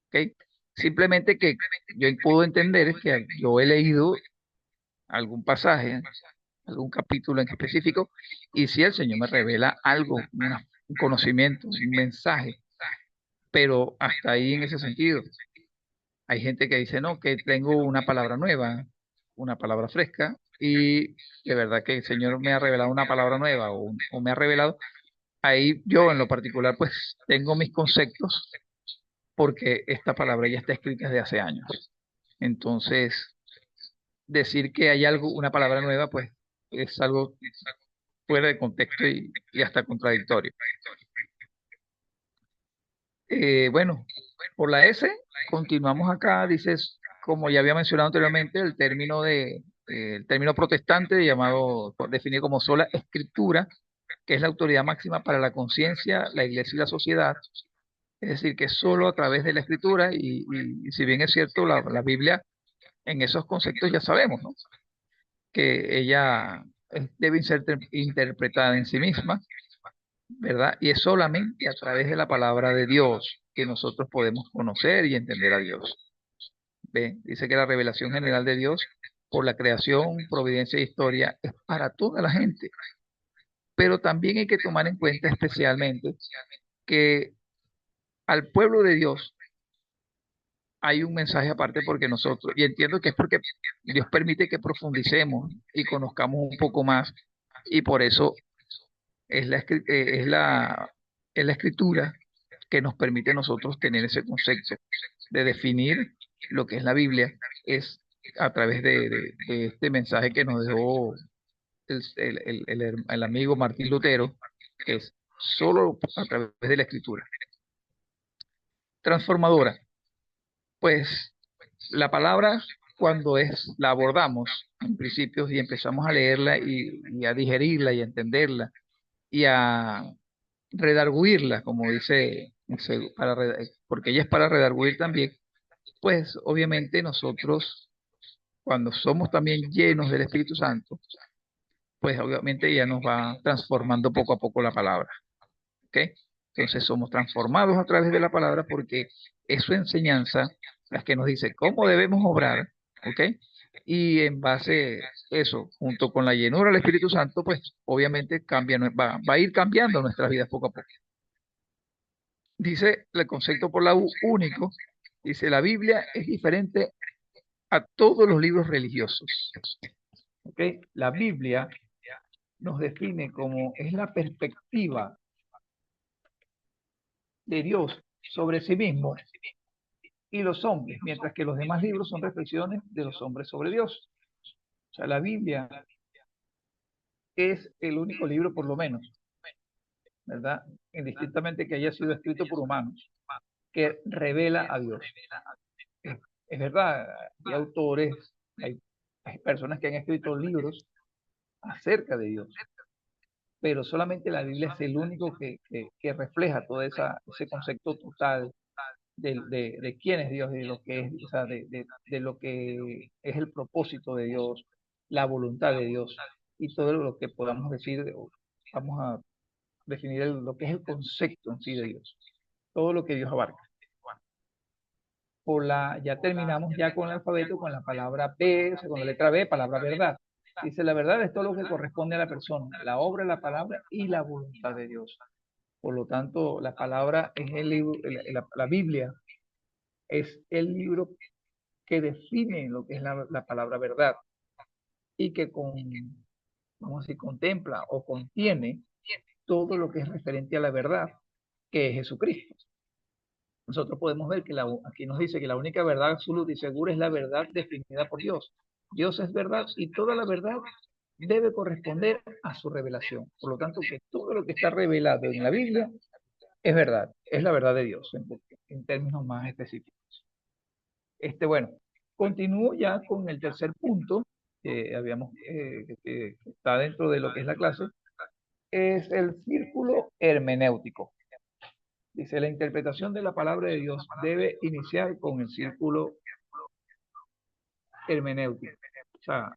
¿ok? Simplemente que yo puedo entender que yo he leído algún pasaje, algún capítulo en específico, y si el Señor me revela algo, un conocimiento, un mensaje, pero hasta ahí en ese sentido. Hay gente que dice, no, que tengo una palabra nueva, una palabra fresca, y de verdad que el Señor me ha revelado una palabra nueva o me ha revelado, ahí yo en lo particular pues tengo mis conceptos porque esta palabra ya está escrita desde hace años. Entonces, decir que hay algo, una palabra nueva, pues es algo fuera de contexto y hasta contradictorio. Bueno, por la S, continuamos acá, dices, como ya había mencionado anteriormente, el término protestante llamado, definido como sola escritura, que es la autoridad máxima para la conciencia, la iglesia y la sociedad. Es decir, que solo a través de la escritura, y si bien es cierto, la Biblia en esos conceptos ya sabemos, ¿no? Que ella debe ser interpretada en sí misma, ¿verdad? Y es solamente a través de la palabra de Dios que nosotros podemos conocer y entender a Dios. ¿Ve? Dice que la revelación general de Dios por la creación, providencia e historia es para toda la gente, pero también hay que tomar en cuenta especialmente que al pueblo de Dios hay un mensaje aparte porque nosotros, y entiendo que es porque Dios permite que profundicemos y conozcamos un poco más, y por eso es es la escritura que nos permite a nosotros tener ese concepto de definir lo que es la Biblia, es a través de este mensaje que nos dejó el amigo Martín Lutero, que es solo a través de la escritura. Transformadora, pues la palabra cuando la abordamos en principios y empezamos a leerla y a digerirla y a entenderla y a redarguirla, como dice, porque ella es para redarguir también, pues obviamente nosotros, cuando somos también llenos del Espíritu Santo, pues obviamente ya nos va transformando poco a poco la palabra, ¿ok? Entonces somos transformados a través de la palabra porque es su enseñanza la que nos dice cómo debemos obrar, ¿ok? Y en base a eso, junto con la llenura del Espíritu Santo, pues obviamente va a ir cambiando nuestras vidas poco a poco. Dice el concepto por la U único, dice la Biblia es diferente a todos los libros religiosos, ¿ok? La Biblia nos define como es la perspectiva de Dios sobre sí mismo y los hombres, mientras que los demás libros son reflexiones de los hombres sobre Dios. O sea, la Biblia es el único libro, por lo menos, ¿verdad? Indistintamente que haya sido escrito por humanos, que revela a Dios. Es verdad, hay autores, hay, hay personas que han escrito libros acerca de Dios, pero solamente la Biblia es el único que refleja todo ese concepto total de quién es Dios y de lo que es, o sea, de lo que es el propósito de Dios, la voluntad de Dios y todo lo que podamos decir, o vamos a definir lo que es el concepto en sí de Dios, todo lo que Dios abarca. Ya terminamos ya con el alfabeto, con la palabra B, o sea, con la letra B, palabra verdad. Dice, la verdad es todo lo que corresponde a la persona, la obra, la palabra y la voluntad de Dios. Por lo tanto, la palabra es el libro, la Biblia es el libro que define lo que es la palabra verdad y que vamos a decir, contempla o contiene todo lo que es referente a la verdad, que es Jesucristo. Nosotros podemos ver que aquí nos dice que la única verdad absoluta y segura es la verdad definida por Dios. Dios es verdad y toda la verdad debe corresponder a su revelación. Por lo tanto, que todo lo que está revelado en la Biblia es verdad, es la verdad de Dios, en términos más específicos. Bueno, continúo ya con el tercer punto que está dentro de lo que es la clase, es el círculo hermenéutico. Dice, la interpretación de la palabra de Dios debe iniciar con el círculo hermenéutico. O sea,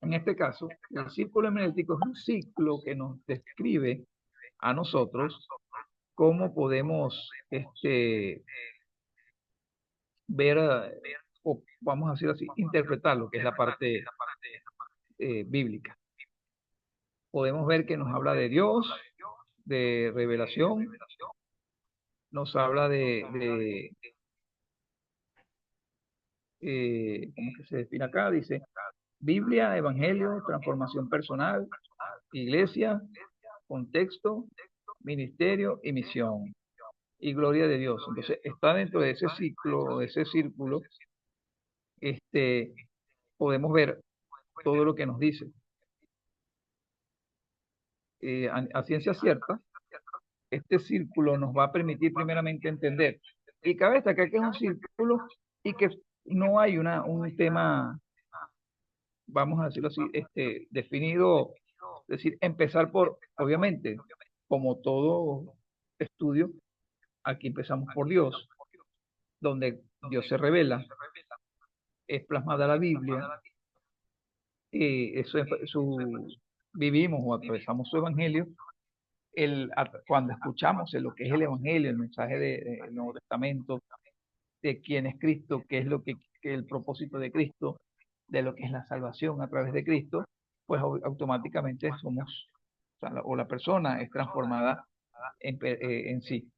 en este caso, el círculo hermenéutico es un ciclo que nos describe a nosotros cómo podemos ver, o vamos a decir así, interpretar lo que es la parte bíblica. Podemos ver que nos habla de Dios, de revelación, nos habla ¿cómo es que se define acá? Dice, Biblia, Evangelio, transformación personal, iglesia, contexto, ministerio y misión. Y gloria de Dios. Entonces, está dentro de ese ciclo, de ese círculo, podemos ver todo lo que nos dice. A ciencia cierta, este círculo nos va a permitir primeramente entender. Y cabe destacar que es un círculo y que no hay un tema, vamos a decirlo así, definido, es decir, empezar por, obviamente, como todo estudio, aquí empezamos por Dios, donde Dios se revela, es plasmada la Biblia, eso es vivimos o atravesamos su evangelio, cuando escuchamos lo que es el evangelio, el mensaje del Nuevo Testamento, de quién es Cristo, qué es que el propósito de Cristo, de lo que es la salvación a través de Cristo, pues automáticamente somos, o sea, o la persona es transformada en sí,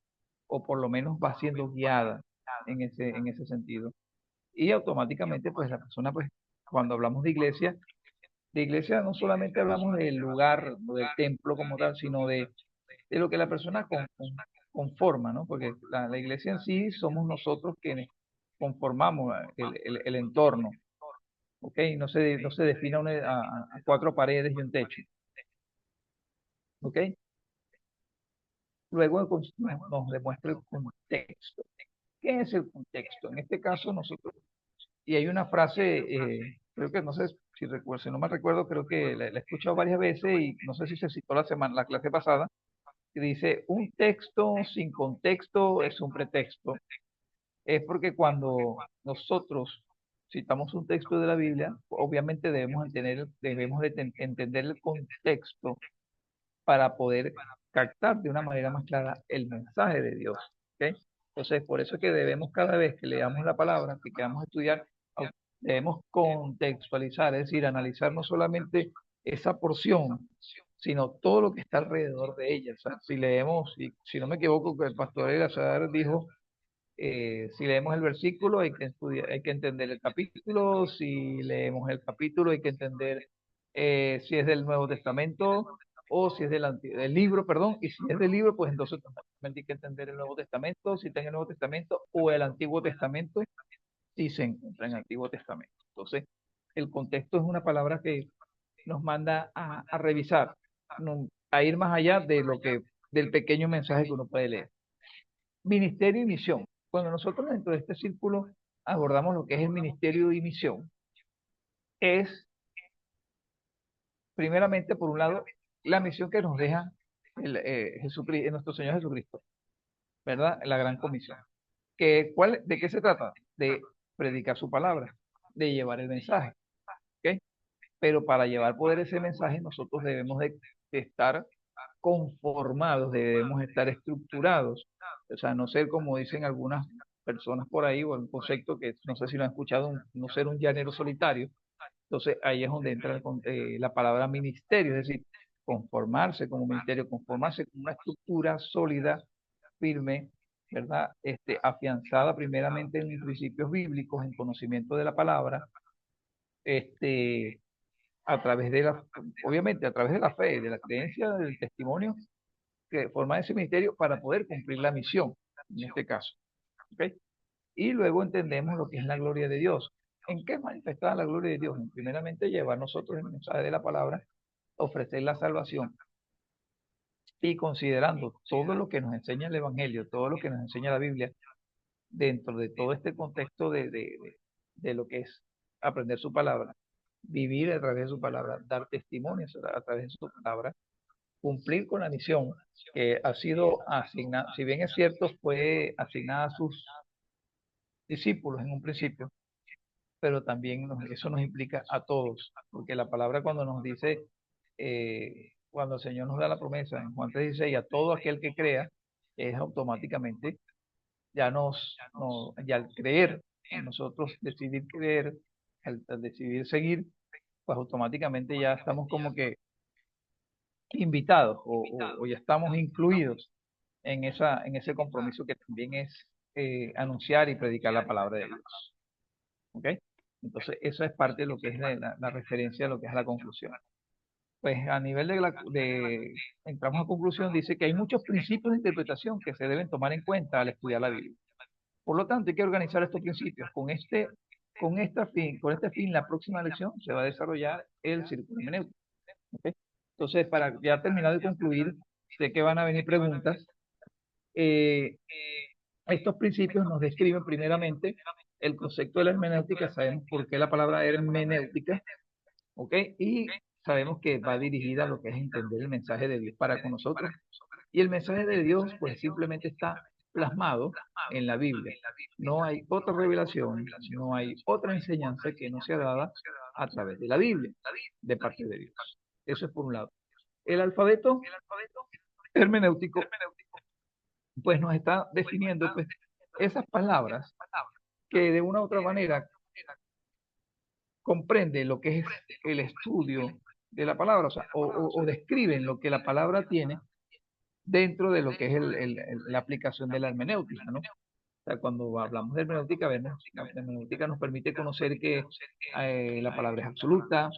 o por lo menos va siendo guiada en ese sentido. Y automáticamente, pues la persona, pues cuando hablamos de iglesia no solamente hablamos del lugar o del templo como tal, sino de lo que la persona conforma, ¿no? Porque la iglesia en sí somos nosotros quienes conformamos el entorno ¿ok? No se define a cuatro paredes y un techo, ¿ok? Luego nos demuestra el contexto. ¿Qué es el contexto? En este caso nosotros, y hay una frase, creo que no sé si recuerdo, si no me recuerdo, creo que la he escuchado varias veces y no sé si se citó la clase pasada, que dice, un texto sin contexto es un pretexto. Es porque cuando nosotros citamos un texto de la Biblia, obviamente debemos de entender el contexto para poder captar de una manera más clara el mensaje de Dios. ¿Ok? Entonces, por eso es que debemos cada vez que leamos la palabra, que queramos estudiar, debemos contextualizar, es decir, analizar no solamente esa porción, sino todo lo que está alrededor de ella. O sea, si leemos, si no me equivoco, que el pastor Eleazar dijo, si leemos el versículo hay que estudiar, hay que entender el capítulo, si leemos el capítulo hay que entender si es del Nuevo Testamento o si es del libro, perdón, y si es del libro, pues entonces también hay que entender el Nuevo Testamento, si está en el Nuevo Testamento o el Antiguo Testamento, si se encuentra en el Antiguo Testamento. Entonces, el contexto es una palabra que nos manda a revisar, a ir más allá de del pequeño mensaje que uno puede leer. Ministerio y misión. Cuando nosotros dentro de este círculo abordamos lo que es el ministerio y misión, es primeramente, por un lado, la misión que nos deja nuestro Señor Jesucristo, ¿verdad? La gran comisión. ¿De qué se trata? De predicar su palabra, de llevar el mensaje, ¿ok? Pero para llevar poder ese mensaje, nosotros debemos de estar conformados, debemos estar estructurados, o sea, no ser como dicen algunas personas por ahí, o un concepto que no sé si lo han escuchado, no ser un llanero solitario. Entonces ahí es donde entra la palabra ministerio, es decir, conformarse como ministerio, conformarse con una estructura sólida, firme, ¿verdad? Afianzada primeramente en principios bíblicos, en conocimiento de la palabra, este, a través obviamente a través de la fe, de la creencia, del testimonio que forma ese ministerio para poder cumplir la misión, en este caso. ¿Ok? Y luego entendemos lo que es la gloria de Dios. ¿En qué es manifestada la gloria de Dios? Primeramente, llevar nosotros el mensaje de la palabra, ofrecer la salvación y considerando todo lo que nos enseña el Evangelio, todo lo que nos enseña la Biblia, dentro de todo este contexto de lo que es aprender su palabra, vivir a través de su palabra, dar testimonios a través de su palabra, cumplir con la misión que ha sido asignada, si bien es cierto, fue asignada a sus discípulos en un principio, pero también eso nos implica a todos, porque la palabra cuando nos dice, cuando el Señor nos da la promesa en Juan 3:16, a todo aquel que crea, es automáticamente, ya al creer, a nosotros decidir creer, al decidir seguir, pues automáticamente ya estamos como que invitados o ya estamos incluidos en ese compromiso que también es anunciar y predicar la palabra de Dios. ¿Ok? Entonces, eso es parte de lo que es la referencia a lo que es la conclusión. Pues a nivel entramos a conclusión, dice que hay muchos principios de interpretación que se deben tomar en cuenta al estudiar la Biblia. Por lo tanto, hay que organizar estos principios. Con este fin, la próxima lección se va a desarrollar el círculo hermenéutico. ¿Ok? Entonces, para ya terminar de concluir, sé que van a venir preguntas. Eh, Estos principios nos describen primeramente el concepto de la hermenéutica, sabemos por qué la palabra hermenéutica, ¿ok? Y sabemos que va dirigida a lo que es entender el mensaje de Dios para con nosotros. Y el mensaje de Dios, pues simplemente está plasmado en la Biblia. No hay otra revelación, no hay otra enseñanza que no sea dada a través de la Biblia, de parte de Dios. Eso es por un lado. El alfabeto hermenéutico pues nos está definiendo pues, esas palabras que de una u otra manera comprende lo que es el estudio de la palabra, o sea, o describen lo que la palabra tiene dentro de lo que es la aplicación de la hermenéutica, ¿no? O sea, cuando hablamos de hermenéutica, vemos, la hermenéutica nos permite conocer que la palabra es absoluta,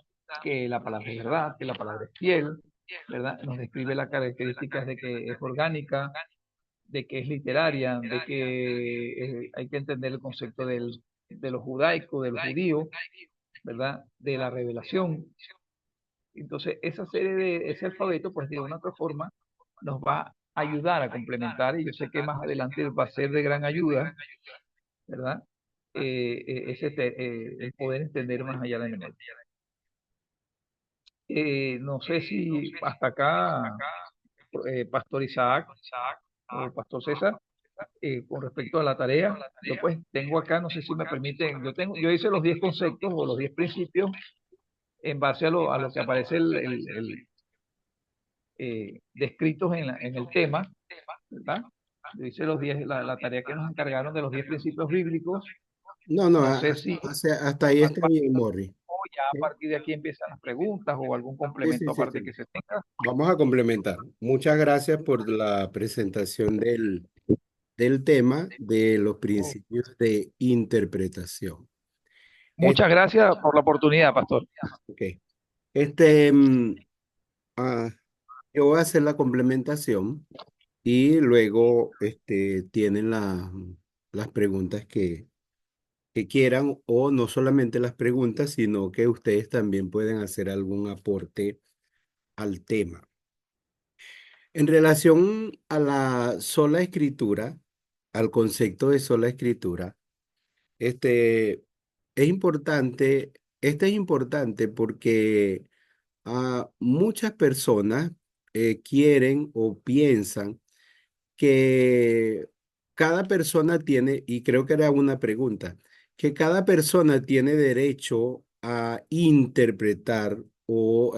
que la palabra es verdad, que la palabra es fiel, ¿verdad? Nos describe las características de que es orgánica, de que es literaria, de que hay que entender el concepto de lo judaico, de lo judío, ¿verdad? De la revelación. Entonces, esa serie de ese alfabeto, pues de una u otra forma, nos va a ayudar a complementar, y yo sé que más adelante va a ser de gran ayuda, ¿verdad? El poder entender más allá de la hermenéutica. No sé si hasta acá, Pastor Isaac o Pastor César, con respecto a la tarea, yo pues tengo acá, no sé si me permiten, yo hice los 10 conceptos o los 10 principios en base a lo que aparece descritos en el tema, ¿verdad? Yo hice los 10 la tarea que nos encargaron de los 10 principios bíblicos. No, no, No sé si hasta ahí está bien, Morri. ya a partir de aquí empiezan las preguntas o algún Sí, sí, complemento sí, aparte sí. que se tenga. Vamos a complementar. Muchas gracias por la presentación del tema de los principios de interpretación. Es- Muchas gracias por la oportunidad, Pastor. ok. Este, mm, ah, yo voy a hacer la complementación y luego tienen las preguntas que quieran, o no solamente las preguntas, sino que ustedes también pueden hacer algún aporte al tema. En relación a la sola escritura, al concepto de sola escritura, este es importante, este es importante porque muchas personas quieren o piensan que cada persona tiene, y creo que era una pregunta, que cada persona tiene derecho a interpretar o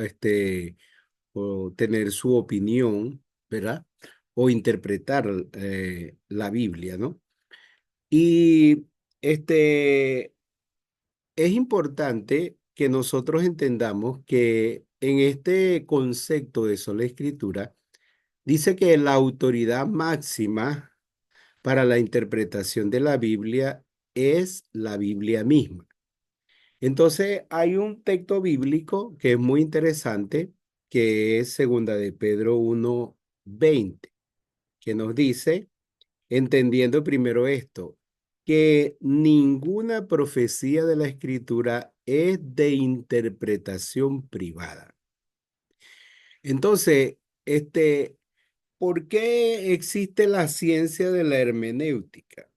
tener su opinión, ¿verdad? O interpretar la Biblia, ¿no? Y este, es importante que nosotros entendamos que en este concepto de sola escritura, dice que la autoridad máxima para la interpretación de la Biblia es la Biblia misma. Entonces, hay un texto bíblico que es muy interesante, que es segunda de Pedro 1:20, que nos dice, entendiendo primero esto, que ninguna profecía de la Escritura es de interpretación privada. Entonces, ¿por qué existe la ciencia de la hermenéutica?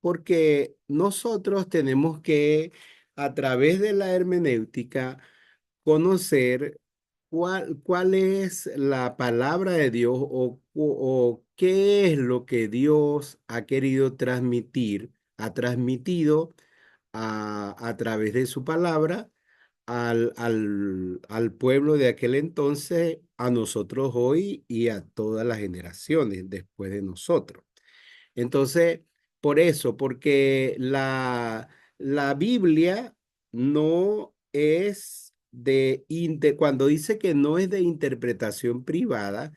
Porque nosotros tenemos que, a través de la hermenéutica, conocer cuál es la palabra de Dios o qué es lo que Dios ha querido transmitir, ha transmitido a través de su palabra al pueblo de aquel entonces, a nosotros hoy y a todas las generaciones después de nosotros. Entonces, por eso, porque la Biblia no es cuando dice que no es de interpretación privada,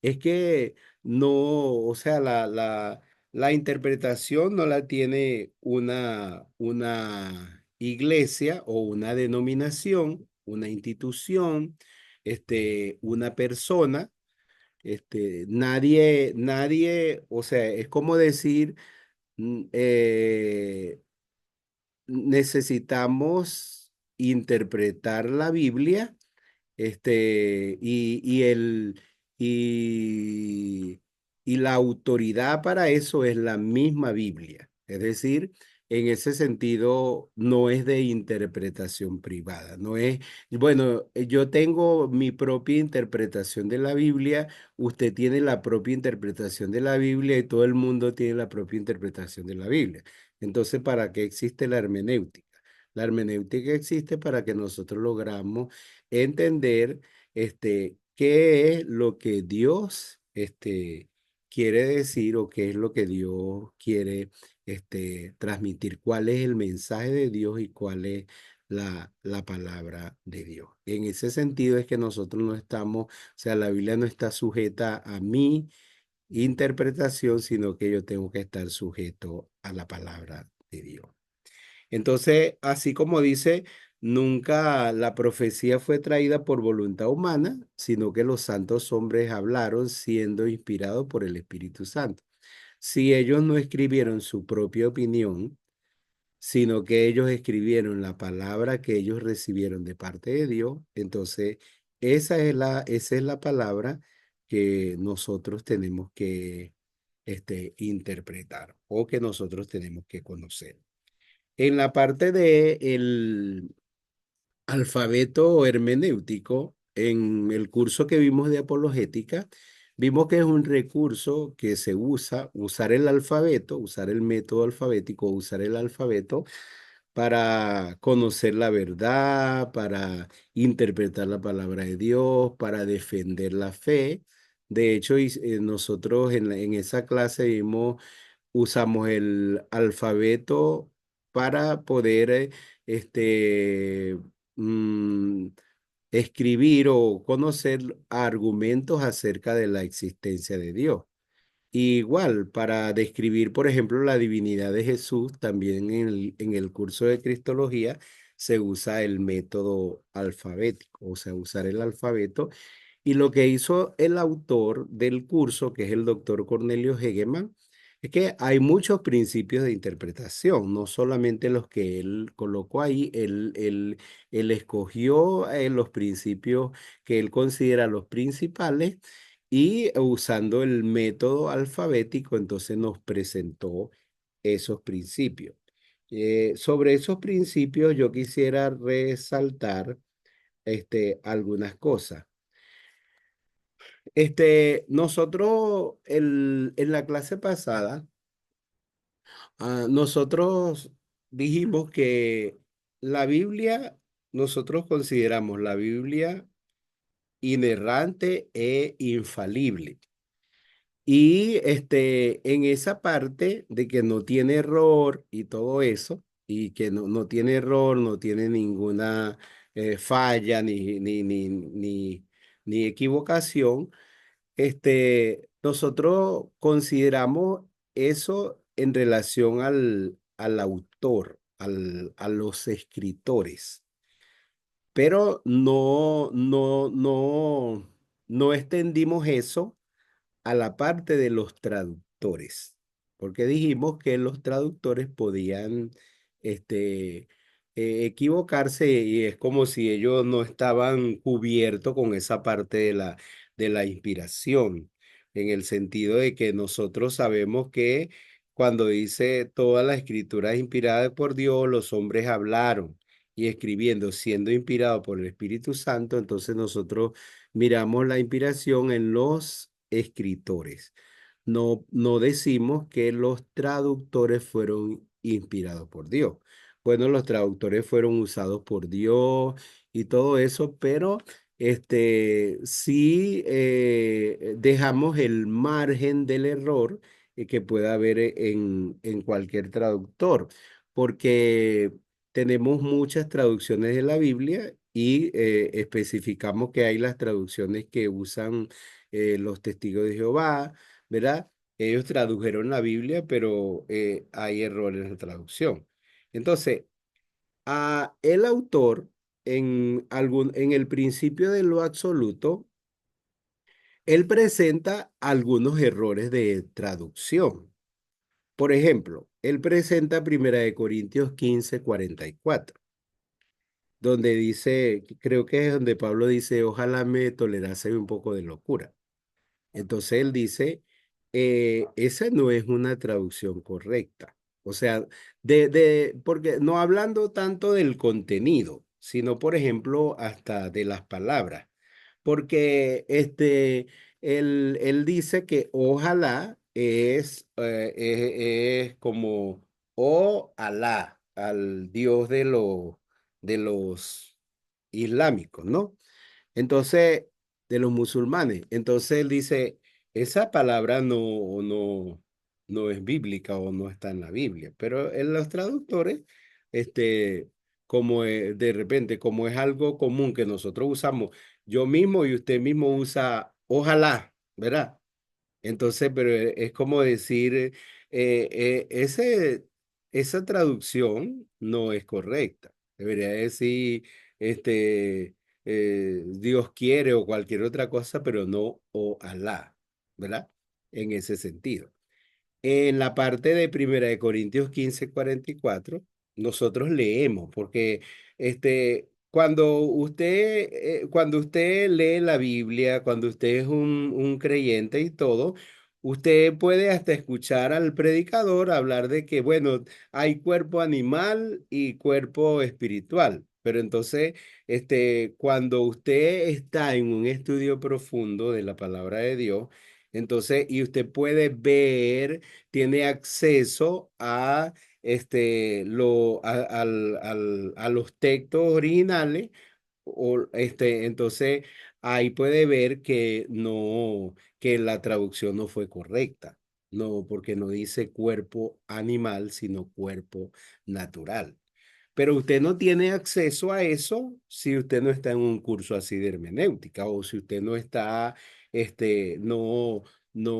es que no, o sea, la interpretación no la tiene una iglesia o una denominación, una institución, una persona. Nadie, o sea, es como decir, mm, eh, necesitamos interpretar la Biblia y y, y la autoridad para eso es la misma Biblia. Es decir, en ese sentido, no es de interpretación privada. No es, bueno, yo tengo mi propia interpretación de la Biblia, usted tiene la propia interpretación de la Biblia y todo el mundo tiene la propia interpretación de la Biblia. Entonces, ¿para qué existe la hermenéutica? La hermenéutica existe para que nosotros logramos entender qué es lo que Dios quiere decir o qué es lo que Dios quiere transmitir, cuál es el mensaje de Dios y cuál es la palabra de Dios. En ese sentido es que nosotros no estamos, o sea, la Biblia no está sujeta a mi interpretación, sino que yo tengo que estar sujeto a la palabra de Dios. Entonces, así como dice, nunca la profecía fue traída por voluntad humana, sino que los santos hombres hablaron siendo inspirados por el Espíritu Santo. Si ellos no escribieron su propia opinión, sino que ellos escribieron la palabra que ellos recibieron de parte de Dios. Entonces, esa es la palabra que nosotros tenemos que interpretar o que nosotros tenemos que conocer. En la parte de el alfabeto hermenéutico, en el curso que vimos de apologética, vimos que es un recurso que se usa, usar el alfabeto, usar el método alfabético, usar el alfabeto para conocer la verdad, para interpretar la palabra de Dios, para defender la fe. De hecho, nosotros en esa clase vimos, usamos el alfabeto para poder mm, escribir o conocer argumentos acerca de la existencia de Dios. Igual, para describir, por ejemplo, la divinidad de Jesús, también en el curso de Cristología se usa el método alfabético, o sea, usar el alfabeto. Y lo que hizo el autor del curso, que es el doctor Cornelio Hegeman, es que hay muchos principios de interpretación, no solamente los que él colocó ahí, él escogió los principios que él considera los principales y usando el método alfabético, entonces nos presentó esos principios. Sobre esos principios yo quisiera resaltar algunas cosas. Nosotros en la clase pasada, nosotros dijimos que la Biblia, nosotros consideramos la Biblia inerrante e infalible. Y en esa parte de que no tiene error y todo eso, y que no tiene error, no tiene ninguna falla ni equivocación, nosotros consideramos eso en relación al autor, a los escritores, pero no extendimos eso a la parte de los traductores, porque dijimos que los traductores podían equivocarse y es como si ellos no estaban cubiertos con esa parte de la inspiración, en el sentido de que nosotros sabemos que cuando dice toda la escritura es inspirada por Dios, los hombres hablaron y escribiendo, siendo inspirado por el Espíritu Santo, entonces nosotros miramos la inspiración en los escritores. No decimos que los traductores fueron inspirados por Dios. Bueno, los traductores fueron usados por Dios y todo eso, pero sí dejamos el margen del error que pueda haber en cualquier traductor, porque tenemos muchas traducciones de la Biblia y especificamos que hay las traducciones que usan los testigos de Jehová, ¿verdad? Ellos tradujeron la Biblia, pero hay errores en la traducción. Entonces, el autor, en el principio de lo absoluto, él presenta algunos errores de traducción. Por ejemplo, él presenta 1 Corintios 15:44, donde dice, creo que es donde Pablo dice, ojalá me tolerase un poco de locura. Entonces él dice, esa no es una traducción correcta. O sea, porque no hablando tanto del contenido, sino por ejemplo hasta de las palabras. Porque él dice que ojalá es como o Alá, al Dios de los islámicos, ¿no? Entonces, de los musulmanes. Entonces él dice, esa palabra no es bíblica o no está en la Biblia, pero en los traductores, como de repente, como es algo común que nosotros usamos, yo mismo y usted mismo usa ojalá, ¿verdad? Entonces, pero es como decir, esa traducción no es correcta. Debería decir, Dios quiere o cualquier otra cosa, pero no o Alá, ¿verdad? En ese sentido. En la parte de 1 Corintios 15:44 nosotros leemos, porque cuando usted lee la Biblia, cuando usted es un creyente y todo, usted puede hasta escuchar al predicador hablar de que, bueno, hay cuerpo animal y cuerpo espiritual. Pero entonces, cuando usted está en un estudio profundo de la palabra de Dios, entonces, y usted puede ver, tiene acceso a a los textos originales, entonces ahí puede ver que no, que la traducción no fue correcta. No, porque no dice cuerpo animal, sino cuerpo natural. Pero usted no tiene acceso a eso si usted no está en un curso así de hermenéutica o si usted no está, no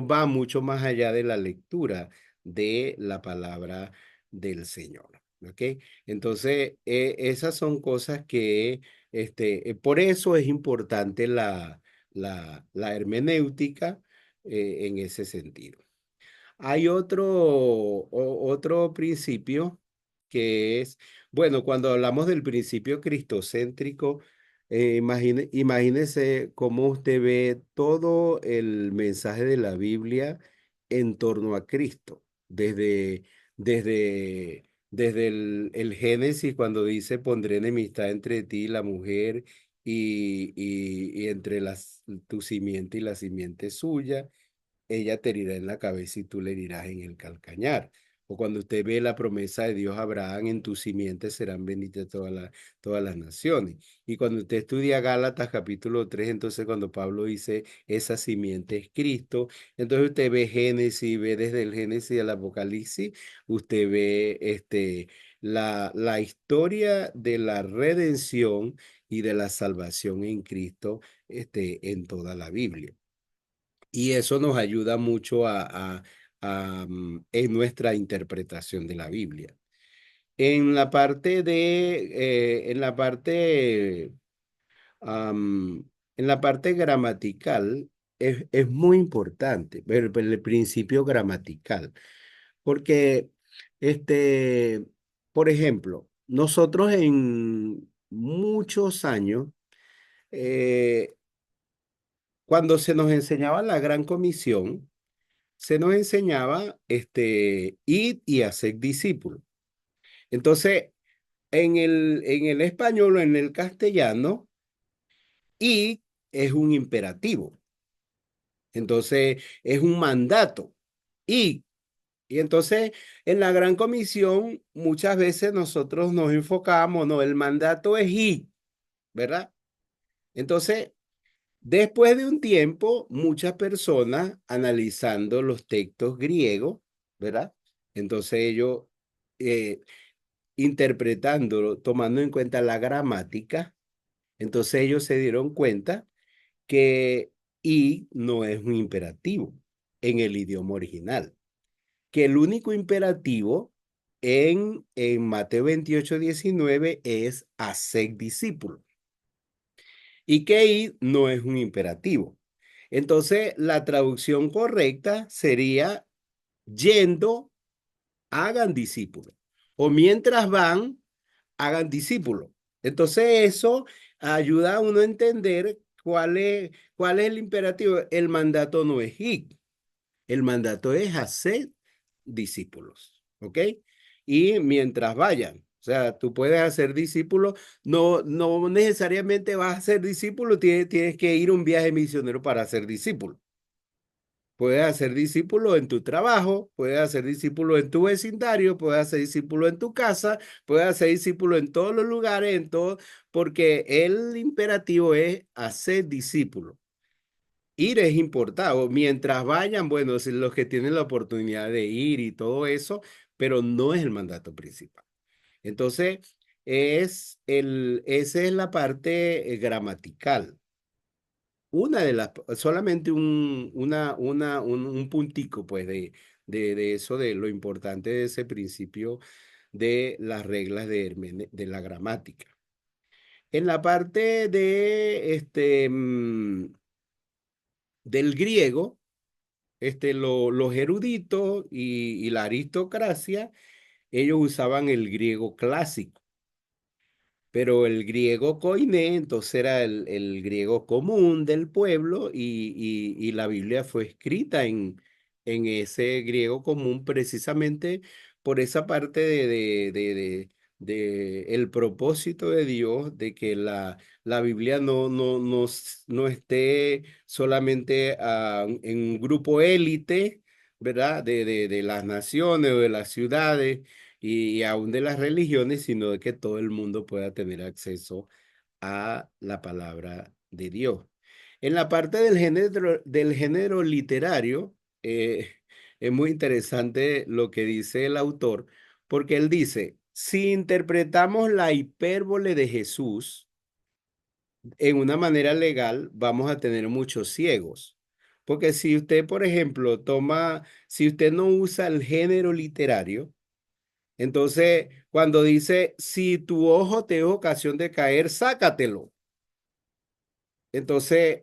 va mucho más allá de la lectura de la palabra del Señor. ¿Ok? Entonces, esas son cosas que, por eso es importante la hermenéutica en ese sentido. Hay otro principio que es, bueno, cuando hablamos del principio cristocéntrico, imagínese cómo usted ve todo el mensaje de la Biblia en torno a Cristo, desde el Génesis, cuando dice, pondré enemistad entre ti y la mujer y entre tu simiente y la simiente suya, ella te herirá en la cabeza y tú le herirás en el calcañar. O cuando usted ve la promesa de Dios a Abraham, en tu simiente serán benditas todas las naciones. Y cuando usted estudia Gálatas capítulo 3, entonces cuando Pablo dice, esa simiente es Cristo, entonces usted ve Génesis, ve desde el Génesis al Apocalipsis, usted ve la historia de la redención y de la salvación en Cristo en toda la Biblia. Y eso nos ayuda mucho en nuestra interpretación de la Biblia. En la parte, am, en la parte gramatical es muy importante ver el principio gramatical, porque, este, por ejemplo, nosotros en muchos años, eh, cuando se nos enseñaba la Gran Comisión, se nos enseñaba ir y hacer discípulos. Entonces, en el español o en el castellano, y es un imperativo. Entonces, es un mandato. Y, y entonces, en la Gran Comisión, muchas veces nosotros nos enfocamos, no, el mandato es ir, ¿verdad? Entonces, después de un tiempo, muchas personas analizando los textos griegos, ¿verdad? Entonces ellos, eh, interpretándolo, tomando en cuenta la gramática, entonces ellos se dieron cuenta que y no es un imperativo en el idioma original, que el único imperativo en Mateo 28:19 es hacer discípulos y que ir no es un imperativo. Entonces, la traducción correcta sería yendo, hagan discípulos. O mientras van, hagan discípulos. Entonces, eso ayuda a uno a entender cuál es el imperativo. El mandato no es ir, el mandato es hacer discípulos. ¿Ok? Y mientras vayan. O sea, tú puedes hacer discípulos, no necesariamente vas a ser discípulo, tienes que ir a un viaje misionero para ser discípulo. Puedes hacer discípulos en tu trabajo, puedes hacer discípulos en tu vecindario, puedes hacer discípulos en tu casa, puedes hacer discípulos en todos los lugares, porque el imperativo es hacer discípulos. Ir es importante. Mientras vayan, bueno, si los que tienen la oportunidad de ir y todo eso, pero no es el mandato principal. Entonces, esa es la parte gramatical. Solamente un puntico, pues, de eso, de lo importante de ese principio de las reglas de la gramática. En la parte del griego, los eruditos y la aristocracia, ellos usaban el griego clásico. Pero el griego koiné, entonces era el griego común del pueblo y la Biblia fue escrita en ese griego común precisamente por esa parte de el propósito de Dios de que la Biblia no esté solamente en un grupo élite, ¿verdad? De las naciones o de las ciudades y aún de las religiones, sino de que todo el mundo pueda tener acceso a la palabra de Dios. En la parte del género literario, es muy interesante lo que dice el autor, porque él dice, si interpretamos la hipérbole de Jesús en una manera legal, vamos a tener muchos ciegos. Porque si usted, por ejemplo, si usted no usa el género literario, entonces, cuando dice, si tu ojo te es ocasión de caer, sácatelo. Entonces,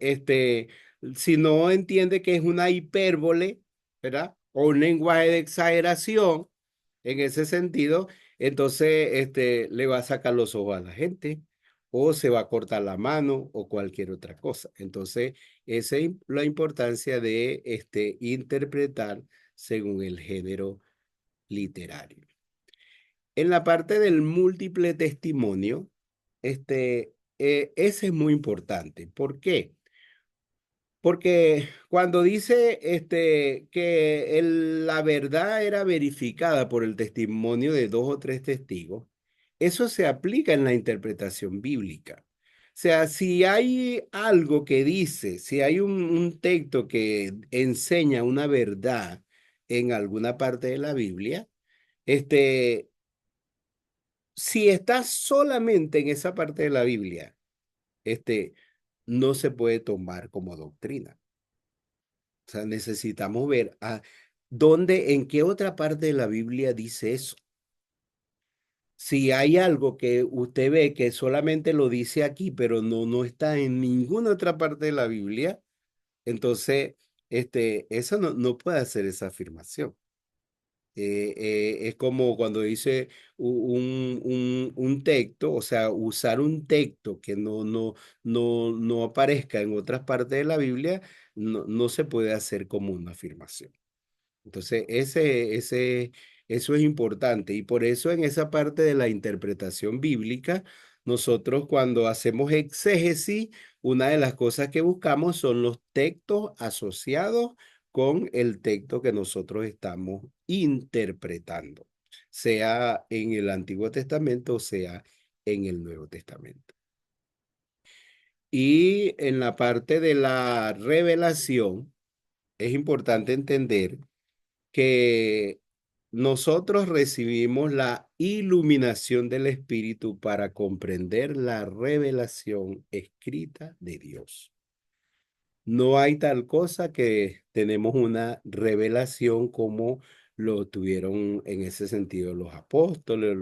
si no entiende que es una hipérbole, ¿verdad? O un lenguaje de exageración, en ese sentido, entonces, le va a sacar los ojos a la gente, o se va a cortar la mano, o cualquier otra cosa. Entonces, esa es la importancia de, interpretar según el género literario. En la parte del múltiple testimonio, ese es muy importante. ¿Por qué? Porque cuando dice que la verdad era verificada por el testimonio de dos o tres testigos, eso se aplica en la interpretación bíblica. O sea, si hay algo que dice, si hay un texto que enseña una verdad en alguna parte de la Biblia, este, si estás solamente en esa parte de la Biblia, este, no se puede tomar como doctrina. O sea, necesitamos ver en qué otra parte de la Biblia dice eso. Si hay algo que usted ve que solamente lo dice aquí, pero no está en ninguna otra parte de la Biblia, entonces, eso no puede hacer esa afirmación. Es como cuando dice un texto, o sea, usar un texto que no aparezca en otras partes de la Biblia, no se puede hacer como una afirmación. Entonces, eso es importante y por eso en esa parte de la interpretación bíblica, nosotros cuando hacemos exégesis, una de las cosas que buscamos son los textos asociados con el texto que nosotros estamos interpretando, sea en el Antiguo Testamento o sea en el Nuevo Testamento. Y en la parte de la revelación, es importante entender que nosotros recibimos la iluminación del Espíritu para comprender la revelación escrita de Dios. No hay tal cosa que tenemos una revelación como lo tuvieron en ese sentido los apóstoles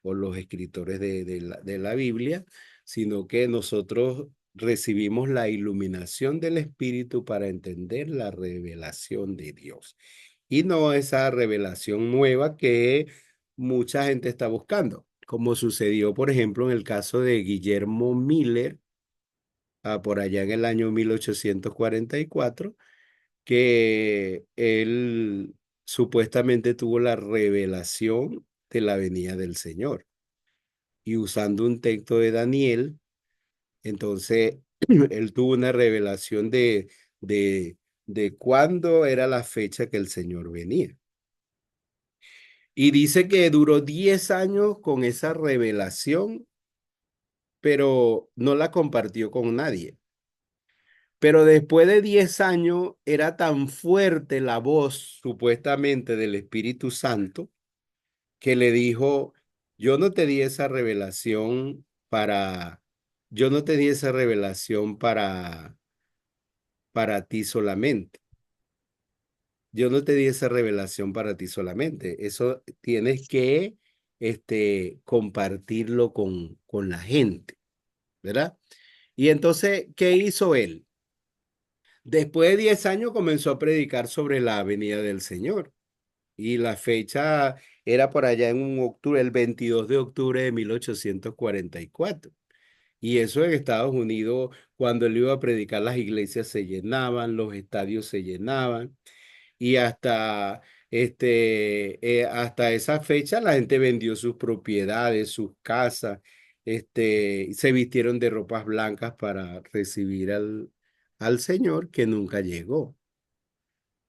o los escritores de la Biblia, sino que nosotros recibimos la iluminación del Espíritu para entender la revelación de Dios y no esa revelación nueva que mucha gente está buscando, como sucedió, por ejemplo, en el caso de Guillermo Miller, por allá en el año 1844, que él supuestamente tuvo la revelación de la venida del Señor. Y usando un texto de Daniel, entonces él tuvo una revelación de, de cuándo era la fecha que el Señor venía. Y dice que duró 10 años con esa revelación, pero no la compartió con nadie. Pero después de 10 años era tan fuerte la voz supuestamente del Espíritu Santo que le dijo, yo no te di esa revelación yo no te di esa revelación para ti solamente. Yo no te di esa revelación para ti solamente. Eso tienes que compartirlo con la gente, ¿verdad? Y entonces, ¿qué hizo él? Después de 10 años comenzó a predicar sobre la venida del Señor. Y la fecha era por allá en un octubre, el 22 de octubre de 1844. Y eso en Estados Unidos, cuando él iba a predicar, las iglesias se llenaban, los estadios se llenaban. Y hasta esa fecha la gente vendió sus propiedades, sus casas, se vistieron de ropas blancas para recibir al Señor que nunca llegó.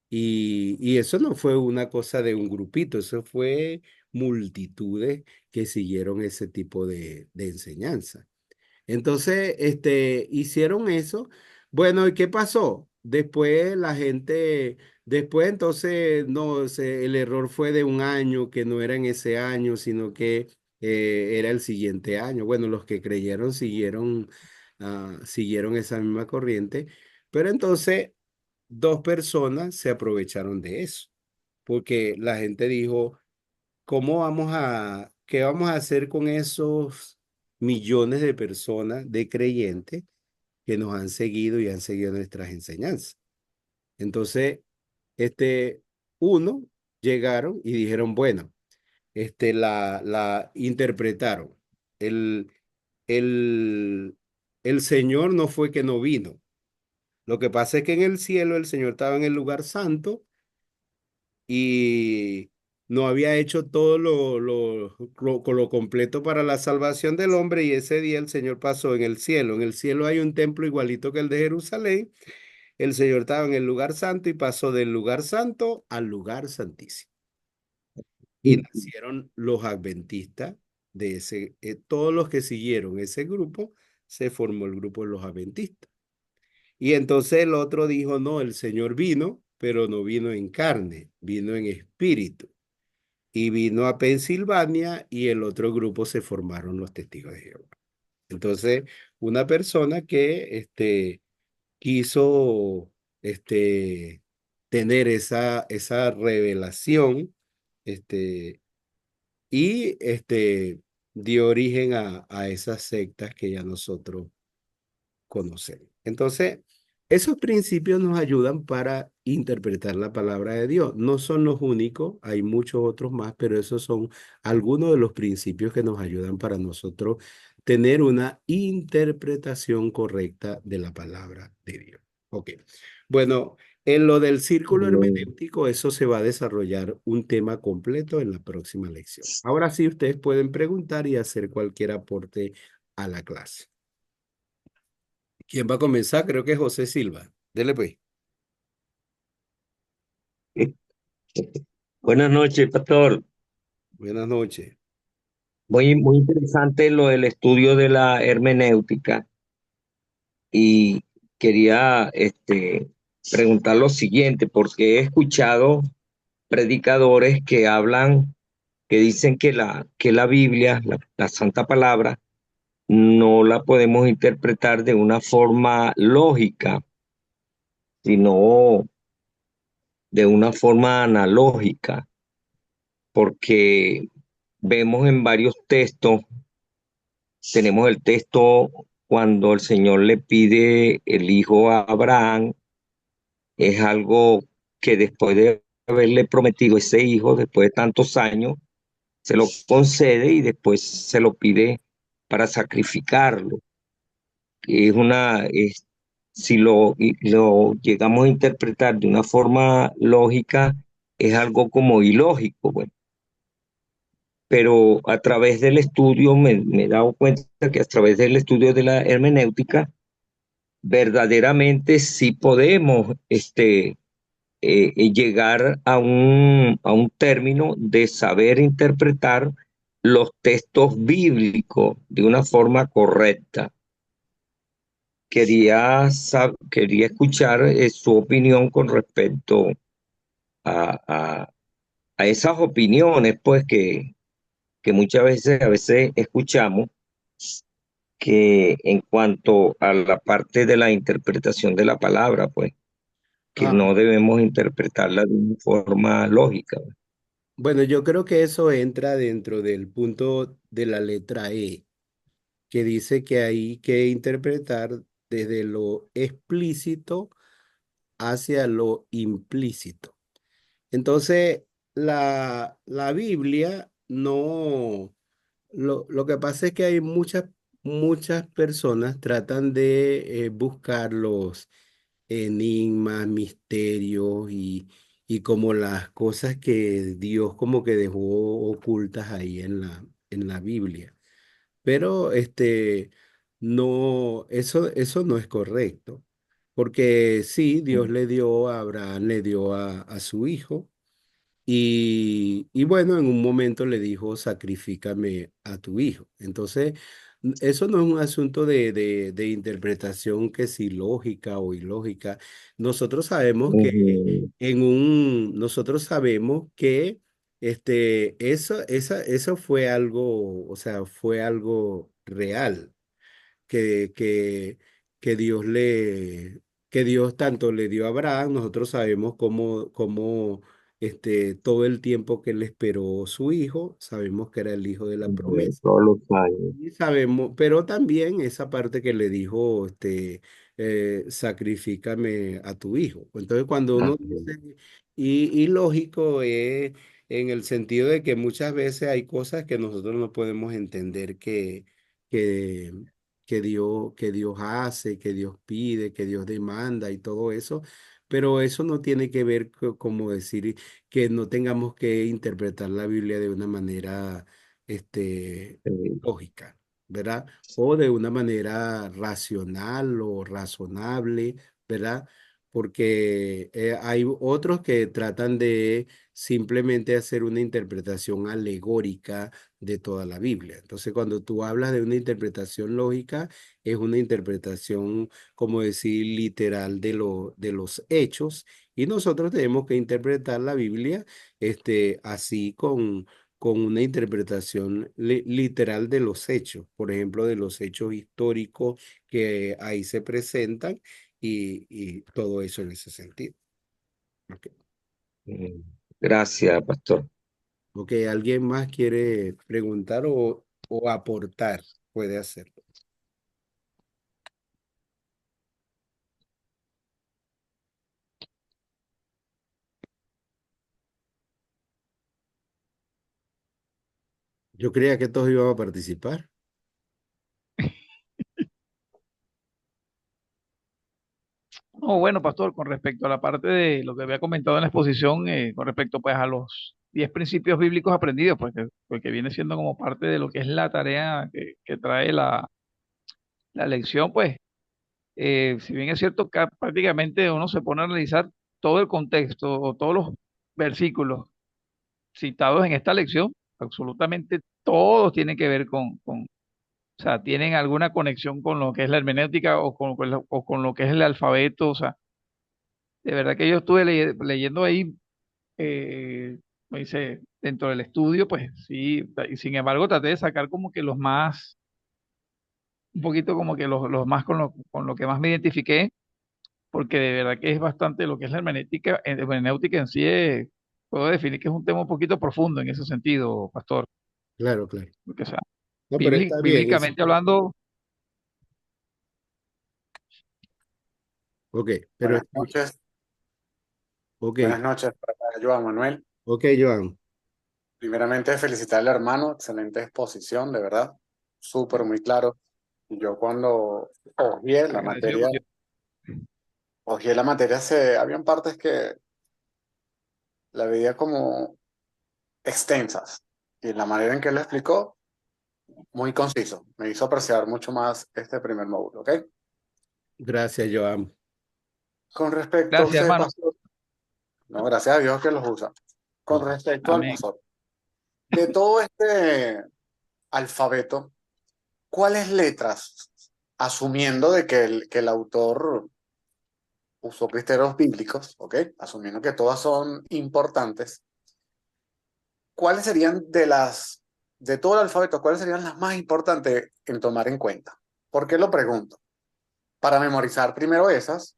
Y eso no fue una cosa de un grupito, eso fue multitudes que siguieron ese tipo de enseñanza. Entonces, hicieron eso. Bueno, ¿y qué pasó? Después la gente, después entonces, no, el error fue de un año, que no era en ese año, sino que era el siguiente año. Bueno, los que creyeron siguieron esa misma corriente, pero entonces dos personas se aprovecharon de eso, porque la gente dijo, qué vamos a hacer con esos millones de personas, de creyentes que nos han seguido y han seguido nuestras enseñanzas? Entonces, este, uno llegaron y dijeron, bueno, la interpretaron. El, el, el Señor no fue que no vino. Lo que pasa es que en el cielo el Señor estaba en el lugar santo y no había hecho todo con lo completo para la salvación del hombre, y ese día el Señor pasó en el cielo. En el cielo hay un templo igualito que el de Jerusalén. El Señor estaba en el lugar santo y pasó del lugar santo al lugar santísimo. Y nacieron los adventistas todos los que siguieron ese grupo, se formó el grupo de los adventistas. Y entonces el otro dijo, no, el Señor vino, pero no vino en carne, vino en espíritu. Y vino a Pensilvania y el otro grupo se formaron los testigos de Jehová. Entonces, una persona que quiso tener esa revelación este, y dio origen a esas sectas que ya nosotros conocemos. Entonces, esos principios nos ayudan para interpretar la palabra de Dios. No son los únicos, hay muchos otros más, pero esos son algunos de los principios que nos ayudan para nosotros tener una interpretación correcta de la palabra de Dios. Ok. Bueno, en lo del círculo hermenéutico, eso se va a desarrollar un tema completo en la próxima lección. Ahora sí, ustedes pueden preguntar y hacer cualquier aporte a la clase. ¿Quién va a comenzar? Creo que es José Silva. Dele pues. Buenas noches, pastor. Buenas noches. Muy interesante lo del estudio de la hermenéutica y quería preguntar lo siguiente, porque he escuchado predicadores que hablan, que dicen que la Biblia, la Santa Palabra, no la podemos interpretar de una forma lógica, sino de una forma analógica, porque vemos en varios textos. Tenemos el texto cuando el Señor le pide el hijo a Abraham, es algo que después de haberle prometido ese hijo, después de tantos años, se lo concede y después se lo pide para sacrificarlo. Si lo llegamos a interpretar de una forma lógica, es algo como ilógico, bueno. Pero a través del estudio me he dado cuenta que a través del estudio de la hermenéutica, verdaderamente sí podemos llegar a un término de saber interpretar los textos bíblicos de una forma correcta. Quería escuchar su opinión con respecto a, a, a esas opiniones, pues que a veces escuchamos, que en cuanto a la parte de la interpretación de la palabra, pues, que Ah, no debemos interpretarla de una forma lógica. bueno, yo creo que eso entra dentro del punto de la letra E, que dice que hay que interpretar desde lo explícito hacia lo implícito. Entonces, la Biblia no, lo que pasa es que hay muchas personas tratan de buscar los enigmas, misterios y como las cosas que Dios como que dejó ocultas ahí en la Biblia. Pero no, eso no es correcto. Porque sí, Dios le dio a Abraham, le dio a su hijo. Y bueno, en un momento le dijo, sacrifícame a tu hijo. Entonces, eso no es un asunto de interpretación que si lógica o ilógica. Nosotros sabemos que Ujú. nosotros sabemos que eso fue algo, o sea, fue algo real que, que, que Dios que Dios tanto le dio a Abraham. Nosotros sabemos cómo todo el tiempo que él esperó su hijo, sabemos que era el hijo de la Ujú. promesa. Todos los años. Y sabemos, pero también esa parte que le dijo, sacrifícame a tu hijo. Entonces, cuando uno Así. dice, y lógico es en el sentido de que muchas veces hay cosas que nosotros no podemos entender que, que Dios hace, que Dios pide, que Dios demanda y todo eso, pero eso no tiene que ver como decir que no tengamos que interpretar la Biblia de una manera, lógica, ¿verdad? O de una manera racional o razonable, ¿verdad? Porque hay otros que tratan de simplemente hacer una interpretación alegórica de toda la Biblia. Entonces, cuando tú hablas de una interpretación lógica, es una interpretación, como decir, literal de los hechos, y nosotros tenemos que interpretar la Biblia, así con una interpretación literal de los hechos, por ejemplo, de los hechos históricos que ahí se presentan y todo eso en ese sentido. Ok, Mm. Gracias, pastor. ok, ¿alguien más quiere preguntar o aportar? Puede hacerlo. Yo creía que todos íbamos a participar. No, bueno, pastor, con respecto a la parte de lo que había comentado en la exposición, con respecto pues a los 10 principios bíblicos aprendidos, pues porque viene siendo como parte de lo que es la tarea que trae la lección, pues si bien es cierto que prácticamente uno se pone a analizar todo el contexto o todos los versículos citados en esta lección, absolutamente todos tienen que ver o sea, tienen alguna conexión con lo que es la hermenéutica o con lo que es el alfabeto, o sea, de verdad que yo estuve leyendo ahí, como dice, dentro del estudio, pues sí, y sin embargo traté de sacar como que los más, un poquito como que los más con lo que más me identifiqué, porque de verdad que es bastante lo que es la hermenéutica, hermenéutica en sí, puedo definir que es un tema un poquito profundo en ese sentido, pastor, Claro, claro. porque o sea, No, pero está bien. bíblicamente hablando, Ok, pero Buenas noches, ok, buenas noches para Joan Manuel. ok, Joan. Primeramente, felicitar al hermano, excelente exposición, de verdad, súper muy claro. Y yo cuando hojeé la agradecido materia, contigo. habían partes que la veía como extensas. Y la manera en que lo explicó, muy conciso. Me hizo apreciar mucho más este primer módulo, ¿ok? Gracias, Joan. Con respecto a Gracias, usted, hermano. pastor, no, gracias a Dios que los usa. Con respecto al Amén. pastor, de todo este alfabeto, ¿cuáles letras, asumiendo de que el autor usó criterios bíblicos, ¿ok? Asumiendo que todas son importantes, ¿cuáles serían de todo el alfabeto, cuáles serían las más importantes en tomar en cuenta? ¿Por qué lo pregunto? Para memorizar primero esas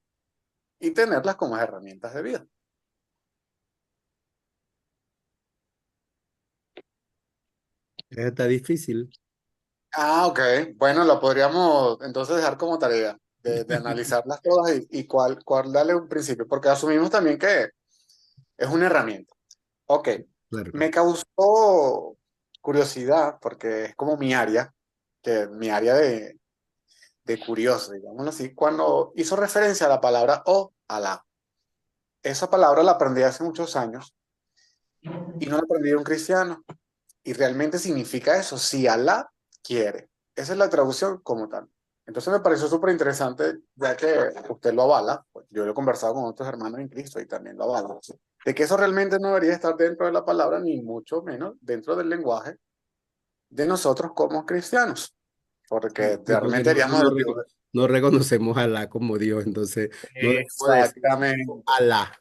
y tenerlas como herramientas de vida. Está difícil. Ah, ok. Bueno, lo podríamos entonces dejar como tarea de analizarlas todas y cuál darle un principio, porque asumimos también que es una herramienta. Ok, Claro. me causó curiosidad porque es como mi área, mi área de curioso, digámoslo así, cuando hizo referencia a la palabra o Alá. Esa palabra la aprendí hace muchos años y no la aprendí de un cristiano. Y realmente significa eso, si Alá quiere. Esa es la traducción como tal. Entonces me pareció súper interesante, ya que usted lo avala, pues yo lo he conversado con otros hermanos en Cristo y también lo avalan, de que eso realmente no debería estar dentro de la palabra, ni mucho menos dentro del lenguaje de nosotros como cristianos, porque Sí, porque realmente deberíamos... no reconocemos a Alá como Dios, entonces no debemos decir Exactamente, Alá,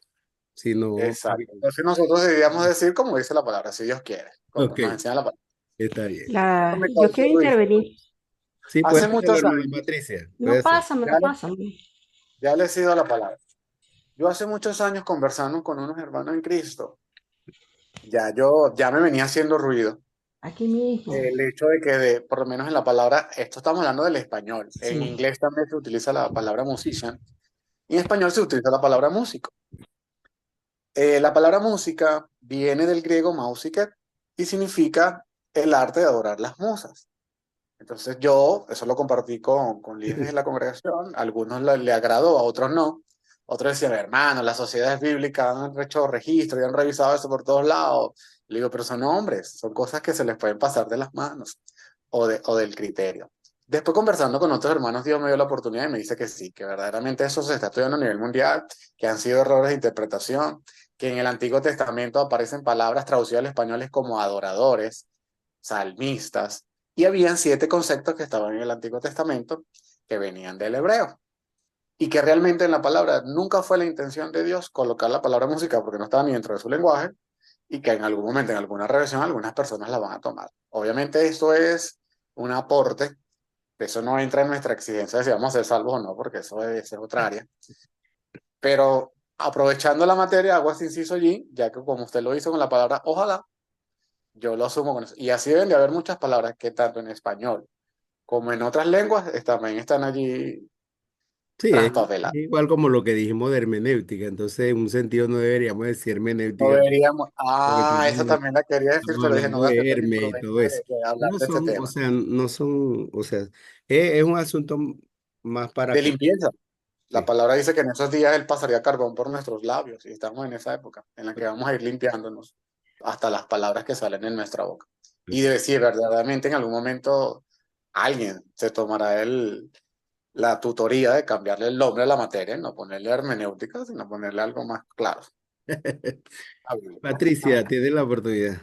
sino... exacto. Entonces nosotros deberíamos decir como dice la palabra, si Dios quiere, como Ok, nos enseña la palabra. está bien. Eso me Yo causó quiero risa. intervenir. Sí, puede Hace hacerlo, muchos hermana años, Patricia, puede No, hacer. pásamelo, ya, pásamelo. ya le he sido la palabra. Yo hace muchos años conversando con unos hermanos en Cristo, ya me venía haciendo ruido Aquí mismo. el hecho de que por lo menos en la palabra, esto estamos hablando del español, en Sí. inglés también se utiliza la palabra musician, y en español se utiliza la palabra músico. La palabra música viene del griego musiker y significa el arte de adorar las musas. Entonces yo eso lo compartí con líderes de la congregación, a algunos le agradó, a otros no. Otros decían, hermano, las sociedades bíblicas han hecho registro y han revisado eso por todos lados. Le digo, pero son hombres, son cosas que se les pueden pasar de las manos o del criterio. Después conversando con otros hermanos, Dios me dio la oportunidad y me dice que sí, que verdaderamente eso se está estudiando a nivel mundial, que han sido errores de interpretación, que en el Antiguo Testamento aparecen palabras traducidas al español como adoradores, salmistas, y habían 7 conceptos que estaban en el Antiguo Testamento que venían del hebreo. Y que realmente en la palabra nunca fue la intención de Dios colocar la palabra música porque no estaba ni dentro de su lenguaje y que en algún momento, en alguna revisión, algunas personas la van a tomar. Obviamente esto es un aporte, eso no entra en nuestra exigencia de si vamos a ser salvos o no, porque eso es otra área. Pero aprovechando la materia, hago este inciso allí, ya que como usted lo hizo con la palabra ojalá, yo lo asumo con eso. Y así deben de haber muchas palabras que tanto en español como en otras lenguas también están allí Sí, es traspapeladas. igual como lo que dijimos de hermenéutica, entonces en un sentido no deberíamos decir No hermenéutica, deberíamos. porque Ah, esa también la quería decir, estamos pero dije, no hablando voy a de hacer el Hermes y imprudente todo eso. de hablar No de este son, o tema. sea, no son, o sea, es un asunto más para De acá. limpieza. La Sí. palabra dice que en esos días él pasaría carbón por nuestros labios y estamos en esa época en la que vamos a ir limpiándonos hasta las palabras que salen en nuestra boca. Y de decir, verdaderamente en algún momento alguien se tomará la tutoría de cambiarle el nombre a la materia, no ponerle hermenéutica, sino ponerle algo más claro. Patricia, tienes la oportunidad.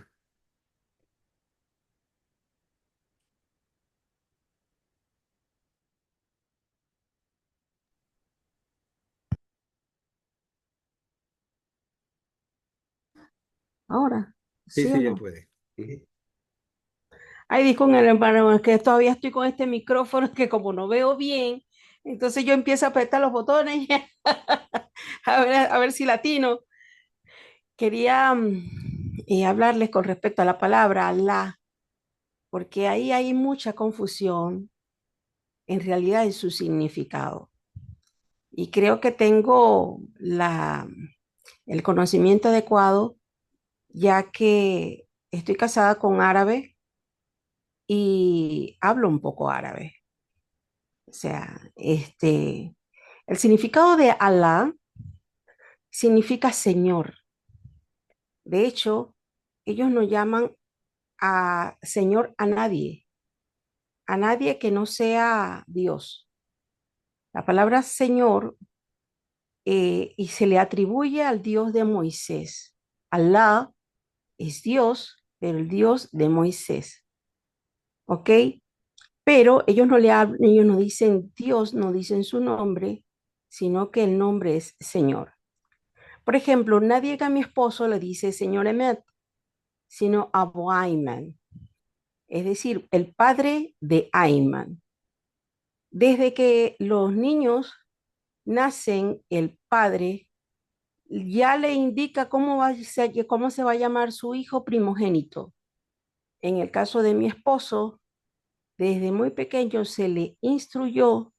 Ahora, Sí, ¿sí o sí, ya no? puede. Ujú. Ahí di con el hermano, es que todavía estoy con este micrófono que como no veo bien, entonces yo empiezo a apretar los botones a ver si latino. Quería hablarles con respecto a la palabra la, porque ahí hay mucha confusión en realidad en su significado. Y creo que tengo el conocimiento adecuado, ya que estoy casada con árabe y hablo un poco árabe. O sea, el significado de Alá significa Señor. De hecho, ellos no llaman a Señor a nadie que no sea Dios. La palabra Señor y se le atribuye al Dios de Moisés. Alá es Dios, pero el Dios de Moisés. ¿Ok? Pero ellos no dicen Dios, no dicen su nombre, sino que el nombre es Señor. Por ejemplo, nadie que a mi esposo le dice Señor Emet, sino Abu Ayman, es decir, el padre de Ayman. Desde que los niños nacen, el padre ya le indica cómo se va a llamar su hijo primogénito. En el caso de mi esposo, desde muy pequeño se le instruyó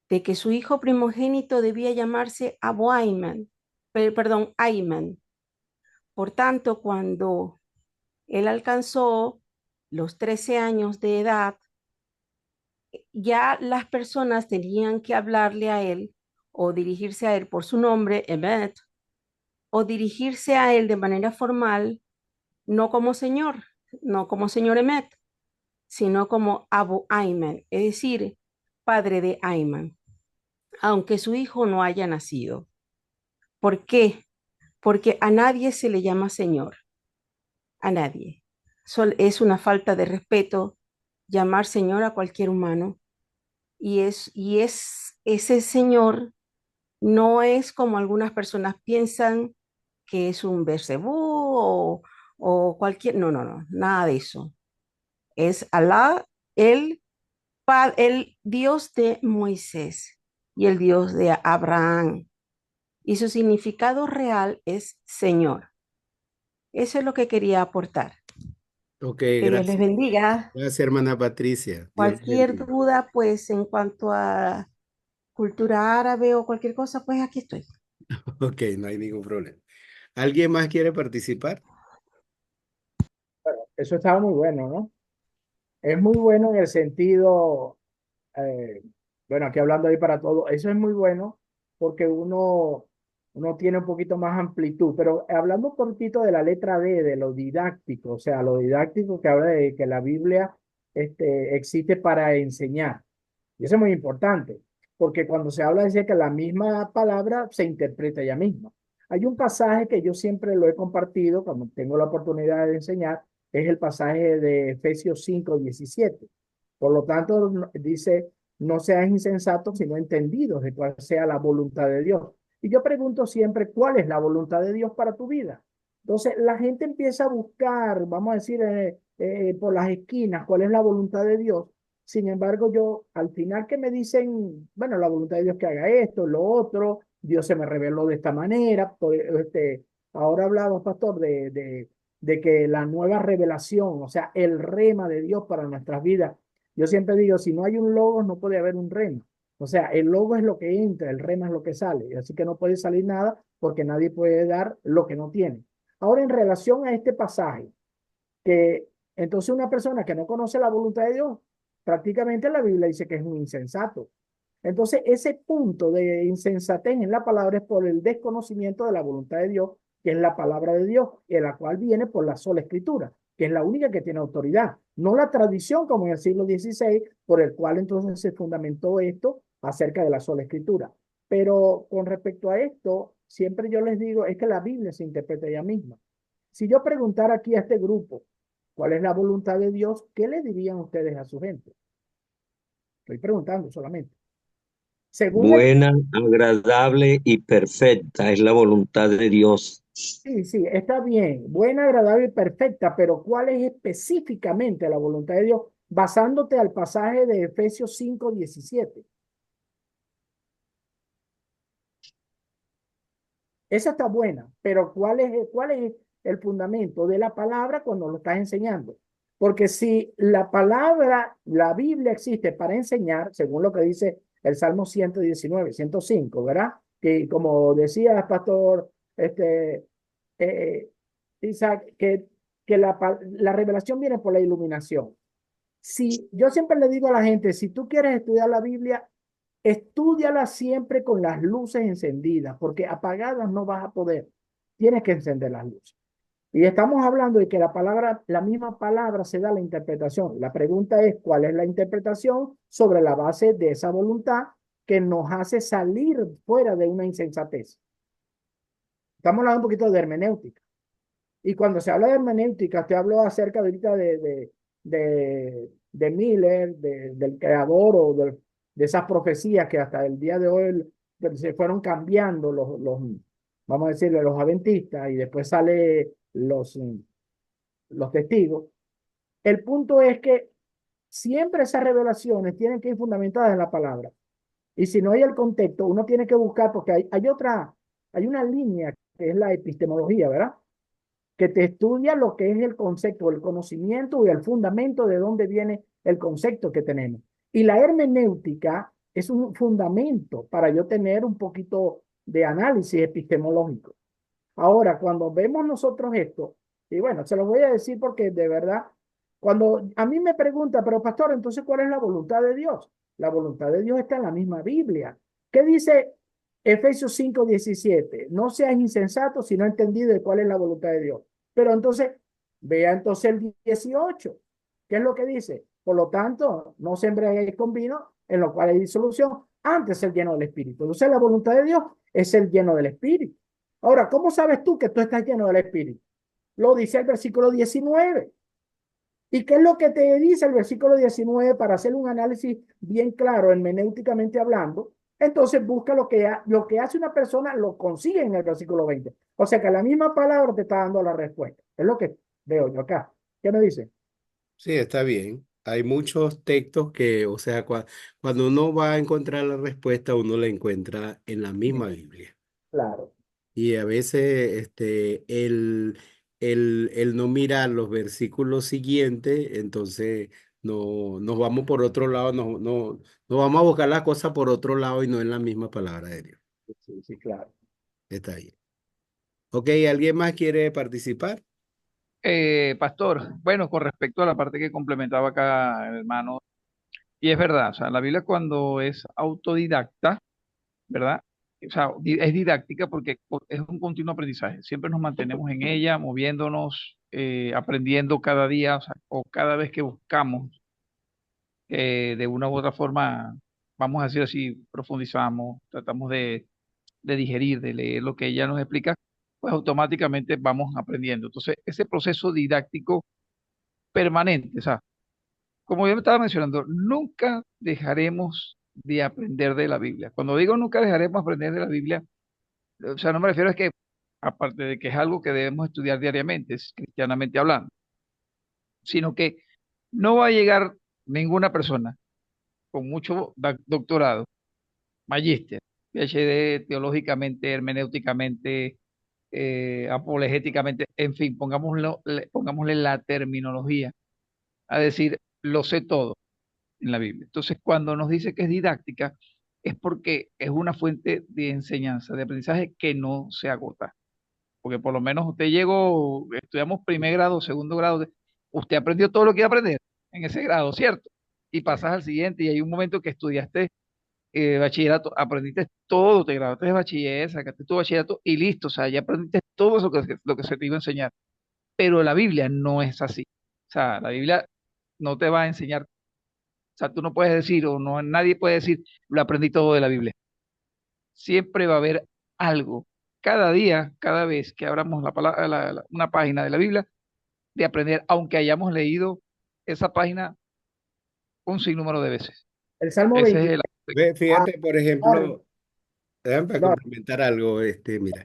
de que su hijo primogénito debía llamarse Abu Ayman, perdón, Ayman, Por tanto, cuando él alcanzó los 13 años de edad, ya las personas tenían que hablarle a él o dirigirse a él por su nombre, Emmet, o dirigirse a él de manera formal, no como señor, no como señor Emmet, sino como Abu Ayman, es decir, padre de Ayman, aunque su hijo no haya nacido. ¿Por qué? Porque a nadie se le llama señor, a nadie. Es una falta de respeto llamar señor a cualquier humano ese señor no es como algunas personas piensan que es un Belcebú o cualquier, no, no, no, nada de eso. Es Alá, el, el Dios de Moisés y el Dios de Abraham. Y su significado real es Señor. Eso es lo que quería aportar. Ok, Que Dios les gracias. bendiga. Gracias, hermana Patricia. Dios le Cualquier bendiga. duda, pues en cuanto a cultura árabe o cualquier cosa, pues aquí estoy. Ok, no hay ningún problema. ¿Alguien más quiere participar? Eso estaba muy bueno, ¿no? Es muy bueno en el sentido, eh, bueno, aquí hablando ahí para todos, eso es muy bueno porque uno tiene un poquito más amplitud, pero hablando un poquito de la letra D, de lo didáctico, o sea, lo didáctico que habla de que la Biblia existe para enseñar. Y eso es muy importante, porque cuando se habla de que la misma palabra se interpreta ella misma. Hay un pasaje que yo siempre lo he compartido cuando tengo la oportunidad de enseñar, es el pasaje de Efesios 5:17. Por lo tanto, dice, no sean insensatos, sino entendidos de cuál sea la voluntad de Dios. Y yo pregunto siempre, ¿cuál es la voluntad de Dios para tu vida? Entonces, la gente empieza a buscar, vamos a decir, por las esquinas, cuál es la voluntad de Dios. Sin embargo, yo al final que me dicen, bueno, la voluntad de Dios que haga esto, lo otro, Dios se me reveló de esta manera. Pues, ahora hablamos, pastor, de que la nueva revelación, o sea, el rema de Dios para nuestras vidas. Yo siempre digo, si no hay un logos, no puede haber un rema. O sea, el logo es lo que entra, el rema es lo que sale. Así que no puede salir nada porque nadie puede dar lo que no tiene. Ahora, en relación a este pasaje, que entonces una persona que no conoce la voluntad de Dios, prácticamente la Biblia dice que es un insensato. Entonces, ese punto de insensatez en la palabra es por el desconocimiento de la voluntad de Dios, que es la palabra de Dios, y la cual viene por la sola escritura, que es la única que tiene autoridad, no la tradición como en el siglo XVI, por el cual entonces se fundamentó esto acerca de la sola escritura. Pero con respecto a esto, siempre yo les digo, es que la Biblia se interpreta ella misma. Si yo preguntara aquí a este grupo cuál es la voluntad de Dios, ¿qué le dirían ustedes a su gente? Estoy preguntando solamente. Según el, Buena, agradable y perfecta es la voluntad de Dios. sí, está bien, buena, agradable y perfecta, pero ¿cuál es específicamente la voluntad de Dios? Basándote al pasaje de Efesios 5:17. Esa está buena, pero cuál es el fundamento de la palabra cuando lo estás enseñando? Porque si la palabra, la Biblia existe para enseñar, según lo que dice el Salmo 119, 105, ¿verdad? Que como decía el pastor eh, Isaac, que la revelación viene por la iluminación. Si yo siempre le digo a la gente, si tú quieres estudiar la Biblia, estúdiala siempre con las luces encendidas, porque apagadas no vas a poder. Tienes que encender las luces. Y estamos hablando de que la palabra, la misma palabra se da la interpretación. La pregunta es, ¿cuál es la interpretación sobre la base de esa voluntad que nos hace salir fuera de una insensatez? Estamos hablando un poquito de hermenéutica. Y cuando se habla de hermenéutica, te hablo acerca ahorita de Miller, del creador o de esas profecías que hasta el día de hoy se fueron cambiando vamos a decirle, los adventistas y después sale los testigos. El punto es que siempre esas revelaciones tienen que ir fundamentadas en la palabra. Y si no hay el contexto, uno tiene que buscar, porque hay una línea que es la epistemología, ¿verdad? Que te estudia lo que es el concepto, el conocimiento y el fundamento de dónde viene el concepto que tenemos. Y la hermenéutica es un fundamento para yo tener un poquito de análisis epistemológico. Ahora, cuando vemos nosotros esto, y bueno, se lo voy a decir porque de verdad, cuando a mí me pregunta, pero pastor, entonces, ¿cuál es la voluntad de Dios? La voluntad de Dios está en la misma Biblia. ¿Qué dice Efesios 5:17? No seas insensato, sino entendido de cuál es la voluntad de Dios. Pero entonces, vea entonces el 18. ¿Qué es lo que dice? Por lo tanto, no se embriaguéis con vino, en lo cual hay disolución, antes el lleno del Espíritu. Entonces, la voluntad de Dios es el lleno del Espíritu. Ahora, ¿cómo sabes tú que tú estás lleno del Espíritu? Lo dice el versículo 19. ¿Y qué es lo que te dice el versículo 19 para hacer un análisis bien claro, hermenéuticamente hablando? Entonces busca lo que hace una persona, lo consigue en el versículo 20. O sea que la misma palabra te está dando la respuesta. Es lo que veo yo acá. ¿Qué me dice? Sí, está bien. Hay muchos textos que, o sea, cuando uno va a encontrar la respuesta, uno la encuentra en la misma Biblia. Claro. Y a veces el no mirar los versículos siguientes, entonces no, nos vamos por otro lado, no vamos a buscar las cosas por otro lado y no en la misma palabra de Dios. Sí, sí, claro. Está bien. Ok, ¿alguien más quiere participar? Pastor, bueno, con respecto a la parte que complementaba acá el hermano, y es verdad, o sea, la Biblia cuando es autodidacta, ¿verdad? O sea, es didáctica porque es un continuo aprendizaje. Siempre nos mantenemos en ella, moviéndonos, aprendiendo cada día, o sea, o cada vez que buscamos, de una u otra forma, vamos a decir así, profundizamos, tratamos de digerir, de leer lo que ella nos explica, pues automáticamente vamos aprendiendo. Entonces, ese proceso didáctico permanente, o sea, como yo me estaba mencionando, nunca dejaremos de aprender de la Biblia. Cuando digo nunca dejaremos aprender de la Biblia, o sea, no me refiero a que, aparte de que es algo que debemos estudiar diariamente, es cristianamente hablando, sino que no va a llegar ninguna persona con mucho doctorado, magíster, PhD teológicamente, hermenéuticamente, apologéticamente, en fin, pongámosle la terminología, a decir, lo sé todo en la Biblia. Entonces, cuando nos dice que es didáctica, es porque es una fuente de enseñanza, de aprendizaje que no se agota. Porque por lo menos usted llegó, estudiamos primer grado, segundo grado, usted aprendió todo lo que iba a aprender en ese grado, ¿cierto? Y pasas al siguiente y hay un momento que estudiaste bachillerato, aprendiste todo, te graduaste de bachiller, sacaste tu bachillerato y listo, o sea, ya aprendiste todo eso lo que se te iba a enseñar. Pero la Biblia no es así. O sea, la Biblia no te va a enseñar, o sea, tú no puedes decir, o no, nadie puede decir, lo aprendí todo de la Biblia. Siempre va a haber algo, cada día, cada vez que abramos una página de la Biblia, de aprender, aunque hayamos leído esa página un sinnúmero de veces. El Salmo Ese es 23. el... Ah, Fíjate, por claro. ejemplo, déjame para No, complementar algo, mira,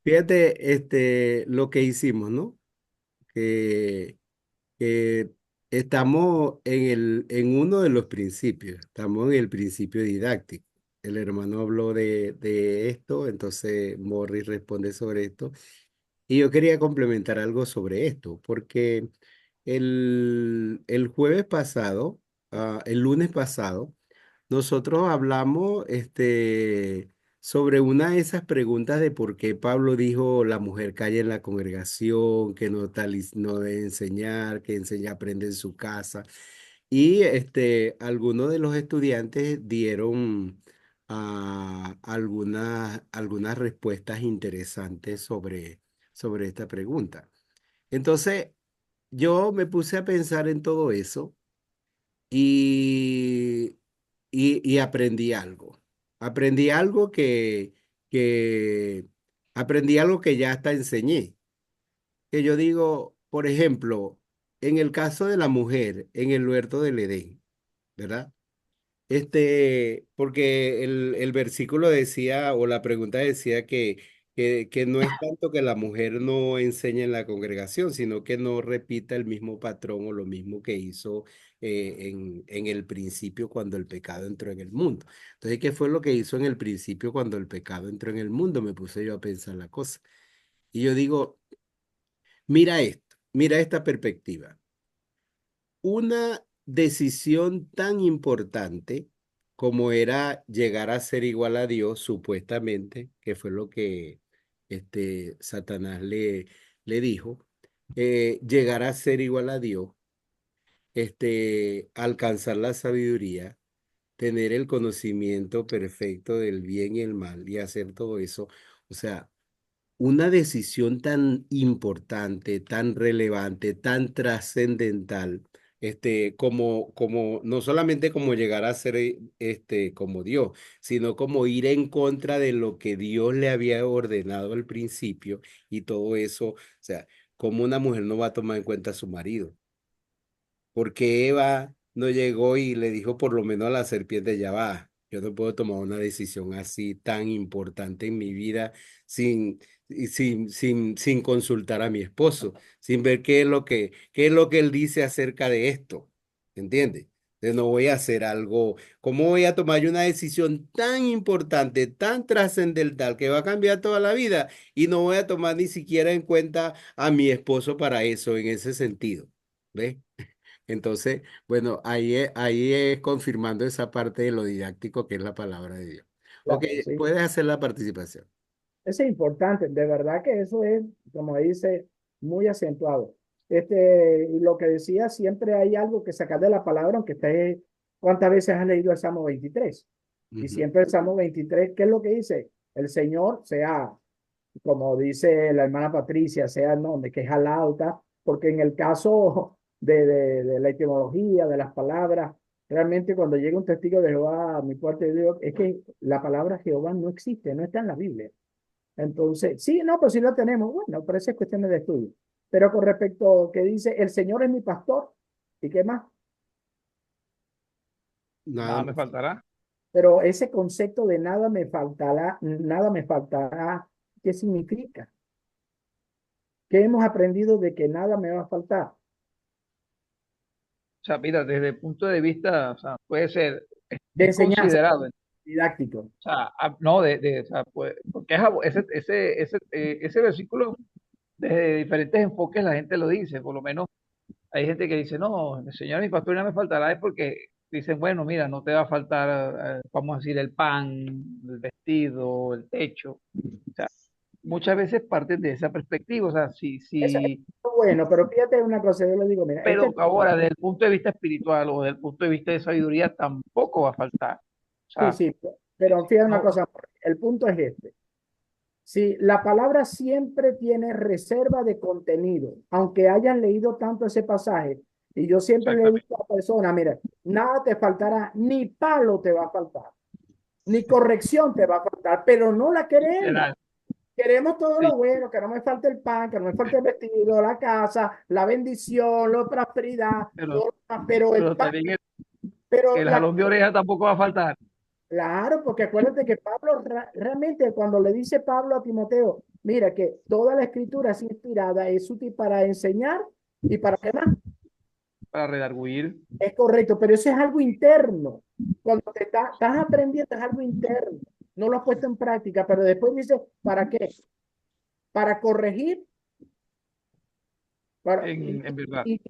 fíjate, lo que hicimos, ¿no? Que estamos en uno de los principios, estamos en el principio didáctico. El hermano habló de esto, entonces Morris responde sobre esto. Y yo quería complementar algo sobre esto, porque el jueves pasado, el lunes pasado, nosotros hablamos sobre una de esas preguntas de por qué Pablo dijo la mujer calla en la congregación, que no, no debe enseñar, que enseña, aprende en su casa. Y algunos de los estudiantes dieron algunas respuestas interesantes sobre esta pregunta. Entonces, yo me puse a pensar en todo eso y, y aprendí algo. Aprendí algo que, aprendí algo que ya hasta enseñé. Que yo digo, por ejemplo, en el caso de la mujer en el huerto del Edén, ¿verdad? Porque el versículo decía, o la pregunta decía que no es tanto que la mujer no enseñe en la congregación, sino que no repita el mismo patrón o lo mismo que hizo en el principio cuando el pecado entró en el mundo. Entonces, ¿qué fue lo que hizo en el principio cuando el pecado entró en el mundo? Me puse yo a pensar la cosa. Y yo digo, mira esto, mira esta perspectiva. Una decisión tan importante como era llegar a ser igual a Dios, supuestamente, que fue Satanás le dijo, llegar a ser igual a Dios, alcanzar la sabiduría, tener el conocimiento perfecto del bien y el mal y hacer todo eso. O sea, una decisión tan importante, tan relevante, tan trascendental, como no solamente como llegar a ser como Dios, sino como ir en contra de lo que Dios le había ordenado al principio y todo eso, o sea, como una mujer no va a tomar en cuenta a su marido. Porque Eva no llegó y le dijo por lo menos a la serpiente, ya va, yo no puedo tomar una decisión así tan importante en mi vida sin consultar a mi esposo, sin ver qué es lo que él dice acerca de esto, ¿entiendes? Entonces no voy a hacer algo, ¿cómo voy a tomar yo una decisión tan importante, tan trascendental que va a cambiar toda la vida y no voy a tomar ni siquiera en cuenta a mi esposo para eso, en ese sentido? ¿Ves? Entonces, bueno, ahí es confirmando esa parte de lo didáctico que es la palabra de Dios. Ok, Claro, sí. puedes hacer la participación. Eso es importante, de verdad que eso es, como dice, muy acentuado. Y lo que decía, siempre hay algo que sacar de la palabra, aunque esté, ¿cuántas veces has leído el Salmo 23? Y Ujú. siempre el Salmo 23, ¿qué es lo que dice? El Señor sea, como dice la hermana Patricia, sea el nombre, que es alauta, porque en el caso de la etimología, de las palabras, realmente cuando llega un testigo de Jehová a mi puerta de Dios, es que la palabra Jehová no existe, no está en la Biblia. Entonces, sí, no, pues sí lo tenemos. Bueno, pero eso es cuestión de estudio. Pero con respecto a que dice, el Señor es mi pastor, ¿y qué más? Nada Nada me más. faltará. Pero ese concepto de nada me faltará, ¿qué significa? ¿Qué hemos aprendido de que nada me va a faltar? O sea, mira, desde el punto de vista, o sea, puede ser, De es enseñanza, considerado, o didáctico. sea, no, o sea, porque ese versículo, desde diferentes enfoques la gente lo dice, por lo menos hay gente que dice, no, el Señor mi pastor no me faltará, es porque dicen, bueno, mira, no te va a faltar, vamos a decir, el pan, el vestido, el techo. O sea, muchas veces parten de esa perspectiva, o sea, Eso es bueno, pero fíjate una cosa, yo le digo, mira, pero ahora desde el punto de vista espiritual o desde el punto de vista de sabiduría tampoco va a faltar. O sí, sea, sí, pero fíjate una no, cosa, el punto es este. Sí, la palabra siempre tiene reserva de contenido, aunque hayan leído tanto ese pasaje. Y yo siempre le digo exactamente. a la persona, mira, nada te faltará, ni palo te va a faltar, ni corrección te va a faltar, pero no la queremos. Literal. Queremos todo Sí, lo bueno, que no me falte el pan, que no me falte el vestido, la casa, la bendición, la prosperidad, pero, todo lo demás, pero el pero pan, también pero el la jalón de oreja tampoco va a faltar. claro, porque acuérdate que Pablo realmente cuando le dice Pablo a Timoteo, mira que toda la escritura es inspirada, es útil para enseñar y para qué más. Para redarguir. Es correcto, pero eso es algo interno. Cuando estás aprendiendo es algo interno. No lo has puesto en práctica, pero después dice, ¿para qué? Para corregir, para, En verdad. y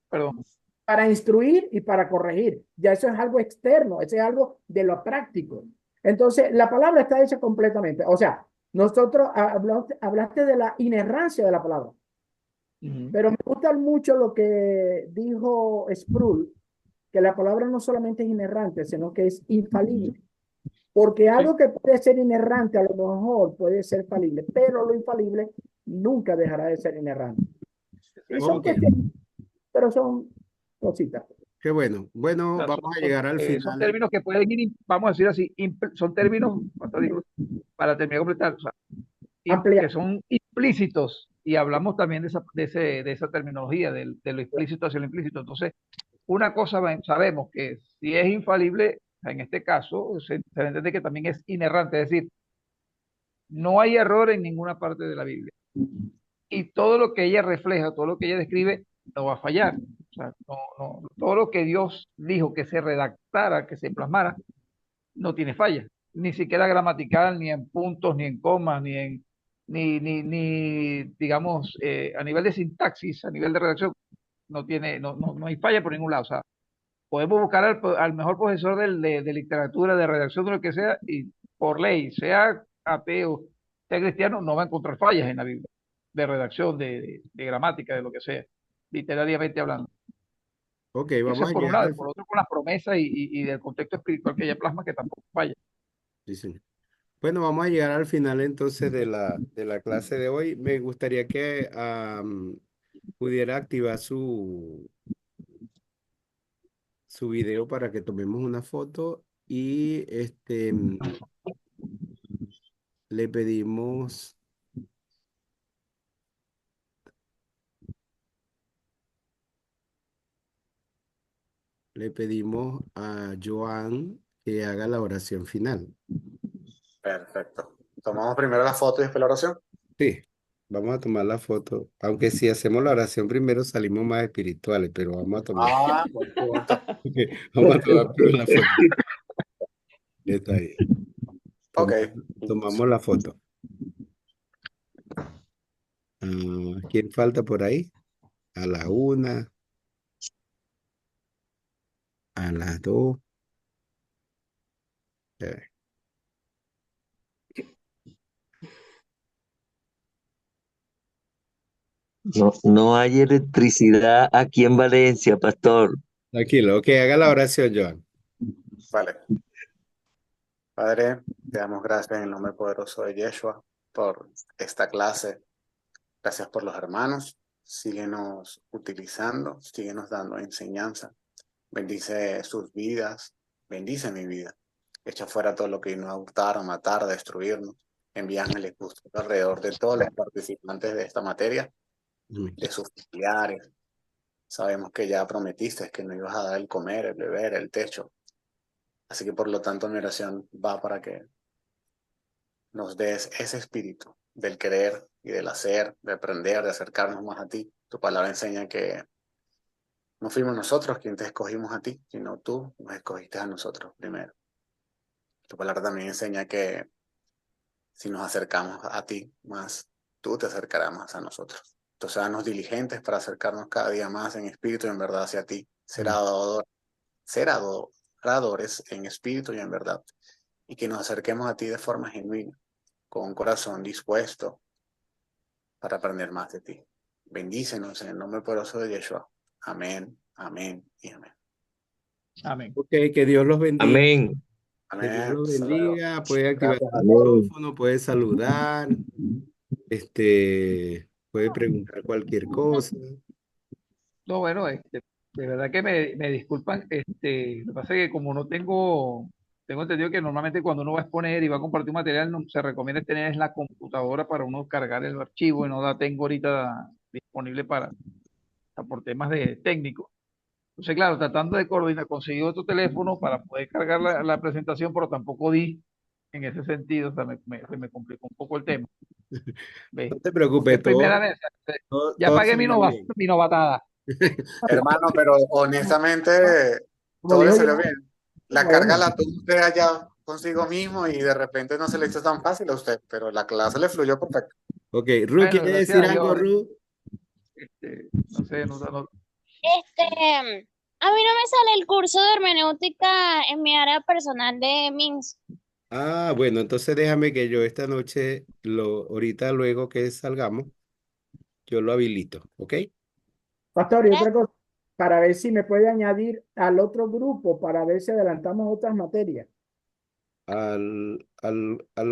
Perdón. para instruir y para corregir. Ya eso es algo externo, eso es algo de lo práctico. Entonces, la palabra está hecha completamente. O sea, nosotros hablaste de la inerrancia de la palabra, Ujú. pero me gusta mucho lo que dijo Sproul, que la palabra no solamente es inerrante, sino que es infalible. Porque Sí, algo que puede ser inerrante a lo mejor puede ser falible, pero lo infalible nunca dejará de ser inerrante. Y son Ok, cuestiones, pero son cositas. qué bueno. o Bueno, sea, vamos a llegar al son final. términos que pueden ir, vamos a decir así, son términos, ¿cuánto digo? Para terminar de completar, o sea, Ampliar. que son implícitos y hablamos también de esa terminología, de lo explícito hacia lo implícito. Entonces, una cosa sabemos que si es infalible, en este caso, se entiende que también es inerrante, es decir, no hay error en ninguna parte de la Biblia. Y todo lo que ella refleja, todo lo que ella describe, no va a fallar. O sea, todo lo que Dios dijo que se redactara, que se plasmara, no tiene falla. Ni siquiera gramatical, ni en puntos, ni en comas, ni digamos, a nivel de sintaxis, a nivel de redacción, no hay falla por ningún lado. O sea, podemos buscar al mejor profesor de literatura, de redacción, de lo que sea, y por ley, sea ateo, sea cristiano, no va a encontrar fallas en la Biblia, de redacción, de gramática, de lo que sea, literariamente hablando. Ok, Eso vamos es a por un llegar lado, y al... por otro con las promesas y del contexto espiritual que ella plasma, que tampoco falla. Sí, señor. Bueno, vamos a llegar al final entonces de la clase de hoy. Me gustaría que pudiera activar su video para que tomemos una foto y le pedimos, le pedimos a Joan que haga la oración final. Perfecto. Tomamos primero la foto y después la oración. Sí, vamos a tomar la foto. Aunque si hacemos la oración primero salimos más espirituales, pero vamos a tomar, Ah, buen punto. vamos a tomar primero la foto. Está bien. Ok. Tomamos la foto. ¿Quién falta por ahí? A la 1, a las 2. No, no hay electricidad aquí en Valencia, pastor. Tranquilo, que haga la oración, Joan. Vale. Padre, te damos gracias en el nombre poderoso de Yeshua por esta clase. Gracias por los hermanos. Síguenos utilizando, síguenos dando enseñanza. Bendice sus vidas, bendice mi vida. Echa fuera todo lo que vino a hurtar, a matar, a destruirnos. Envía ángeles justos alrededor de todos los participantes de esta materia, Amén. de sus familiares. Sabemos que ya prometiste que nos ibas a dar el comer, el beber, el techo. Así que por lo tanto mi oración va para que nos des ese espíritu del querer y del hacer, de aprender, de acercarnos más a ti. Tu palabra enseña que no fuimos nosotros quienes te escogimos a ti, sino tú nos escogiste a nosotros primero. Tu palabra también enseña que si nos acercamos a ti más, tú te acercarás más a nosotros. Entonces, danos diligentes para acercarnos cada día más en espíritu y en verdad hacia ti. Ser adoradores en espíritu y en verdad. Y que nos acerquemos a ti de forma genuina, con un corazón dispuesto para aprender más de ti. Bendícenos en el nombre poderoso de Yeshua. Amén, amén y amén. Amén. Ok, que Dios los bendiga. Amén. Que Dios Amén. los Hasta luego. bendiga. Puede activar Gracias el a todos. micrófono, puede saludar, puede preguntar cualquier cosa. No, bueno, de verdad que me disculpan, lo que pasa es que como no tengo entendido que normalmente cuando uno va a exponer y va a compartir un material, se recomienda tener en la computadora para uno cargar el archivo y no la tengo ahorita disponible por temas de técnicos. Entonces, claro, tratando de coordinar, conseguí otro teléfono para poder cargar la presentación, pero tampoco di en ese sentido, o sea, se me complicó un poco el tema. ¿Ves? No te Porque preocupes, es primera todo, vez, todo, ya todo pagué salió bien. mi novatada. Hermano, pero honestamente, Como todo le dijo yo, salió bien. La carga bueno, la tuvo usted allá consigo mismo y de repente no se le hizo tan fácil a usted, pero la clase le fluyó perfecto. Ok, Ru, Bueno, ¿quiere gracias decir a algo, Dios, Ru? no sé, A mí no me sale el curso de hermenéutica en mi área personal de MINS. Ah, bueno, entonces déjame que yo esta noche, ahorita luego que salgamos, yo lo habilito, ¿ok? pastor, y otra cosa, para ver si me puede añadir al otro grupo, para ver si adelantamos otras materias. Al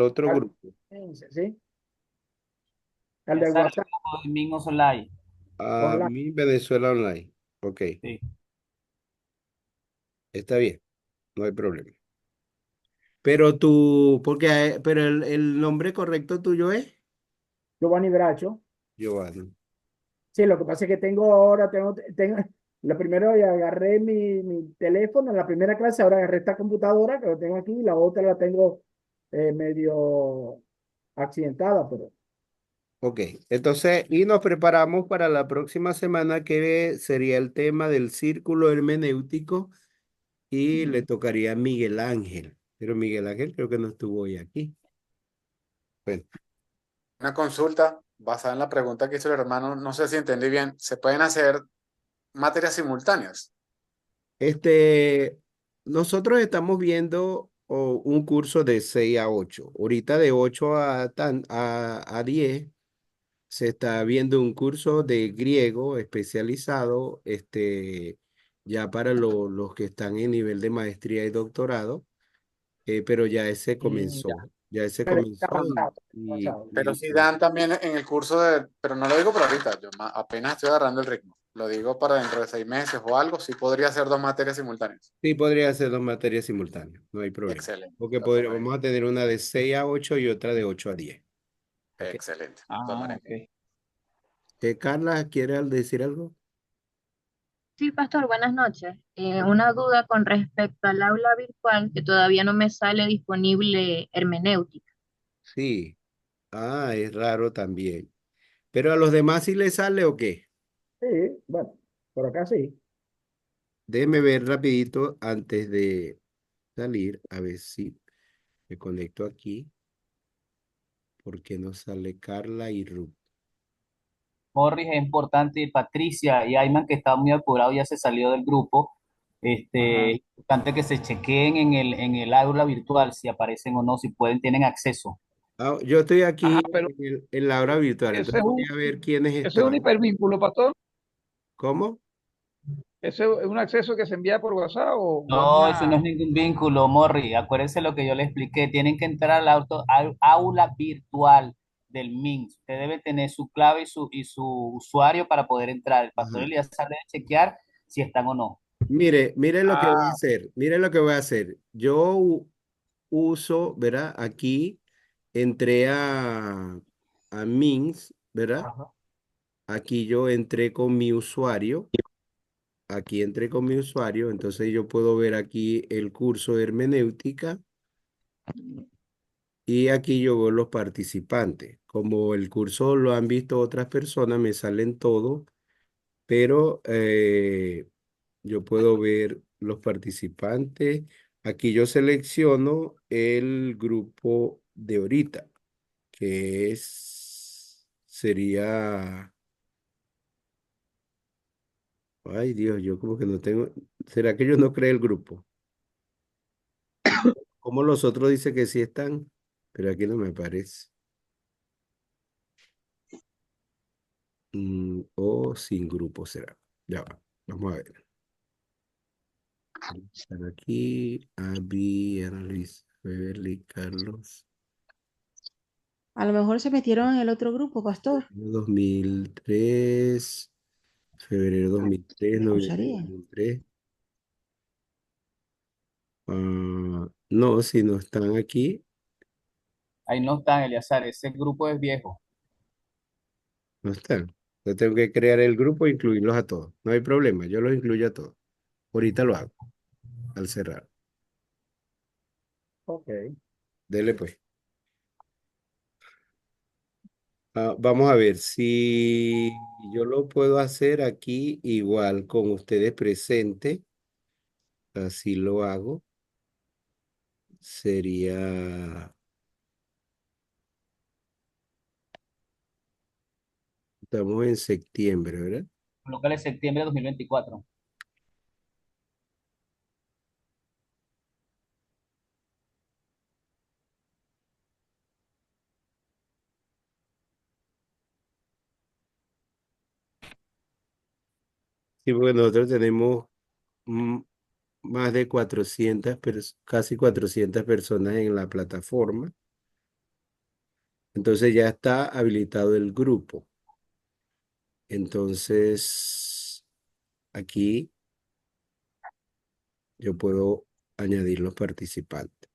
otro Al- grupo. ¿Sí? Al Me de sale WhatsApp como de Mingos Online. A online. mí Venezuela Online. Ok, Sí. está bien, no hay problema. Pero tú, pero el nombre correcto tuyo es Giovanni Bracho. Giovanni. Sí, lo que pasa es que lo primero ya agarré mi teléfono en la primera clase, ahora agarré esta computadora que lo tengo aquí, y la otra la tengo medio accidentada, pero Ok, entonces, y nos preparamos para la próxima semana que sería el tema del círculo hermenéutico y le tocaría a Miguel Ángel. Pero Miguel Ángel creo que no estuvo hoy aquí. Bueno, Una consulta basada en la pregunta que hizo el hermano, no sé si entendí bien, ¿se pueden hacer materias simultáneas? nosotros estamos viendo o un curso de 6 a 8. Ahorita de 8 a 10 se está viendo un curso de griego especializado, ya para los que están en nivel de maestría y doctorado, pero Ya. ya ese Pero está comenzó avanzado, y, avanzado. Pero si dan también en el curso de, pero no lo digo por ahorita, yo apenas estoy agarrando el ritmo. Lo digo para dentro de 6 meses o algo, sí podría ser 2 materias simultáneas. sí podría ser 2 materias simultáneas, no hay problema. Excelente. Porque Lo tomaré. vamos a tener una de 6 a 8 y otra de 8 a 10. Ok. Excelente. Lo Ah, tomaré. ok. Carla, ¿quiere decir algo? Sí, pastor, buenas noches. Una duda con respecto al aula virtual que todavía no me sale disponible hermenéutica. Sí. Es raro también. Pero a los demás sí les sale o qué. Sí, bueno, por acá sí. Déjeme ver rapidito antes de salir, a ver si me conecto aquí, porque no sale Carla y Ruth. Morris es importante, y Patricia y Ayman, que está muy apurado, ya se salió del grupo. Ajá. Es importante que se chequeen en el aula virtual si aparecen o no, si pueden, tienen acceso. Yo estoy aquí Ajá, pero en la hora virtual, ese entonces es voy un, a ver quiénes ese es un están. hipervínculo, pastor. ¿Cómo? ¿Ese es un acceso que se envía por WhatsApp o es No, eso no una... es ningún vínculo, Morri. Acuérdense lo que yo le expliqué. Tienen que entrar al aula virtual del MINS. Usted debe tener su clave y su usuario para poder entrar. El pastor Ajá. Elías debe chequear si están o no. Mire lo que voy a Ah, hacer. Mire lo que voy a hacer. Yo uso, ¿verdad? Aquí entré a Mins, ¿verdad? Ajá. Aquí yo entré con mi usuario. Aquí entré con mi usuario, entonces yo puedo ver aquí el curso de hermenéutica y aquí yo veo los participantes. Como el curso lo han visto otras personas, me salen todos, pero yo puedo ver los participantes. Aquí yo selecciono el grupo de ahorita, sería, ay Dios, yo como que no tengo, ¿será que yo no creé el grupo? Como los otros dicen que sí están, pero aquí no me aparece. O sin grupo será. Ya va. Vamos a ver. Están aquí. Abby, Ana Luis, Beverly, Carlos. A lo mejor se metieron en el otro grupo, pastor. 2003, febrero 2003, noviembre Escucharía. 2003. No, si no están aquí, Ahí no están, Eliazar. Ese grupo es viejo. no están. Yo tengo que crear el grupo e incluirlos a todos. No hay problema, yo los incluyo a todos. Ahorita lo hago, al cerrar. Ok. Dele pues. Vamos a ver si yo lo puedo hacer aquí igual con ustedes presentes. Así lo hago. Sería, estamos en septiembre, ¿verdad? Colócale septiembre de 2024. Sí, porque nosotros tenemos mm, más de 400, casi 400 personas en la plataforma. Entonces ya está habilitado el grupo. Entonces, aquí yo puedo añadir los participantes.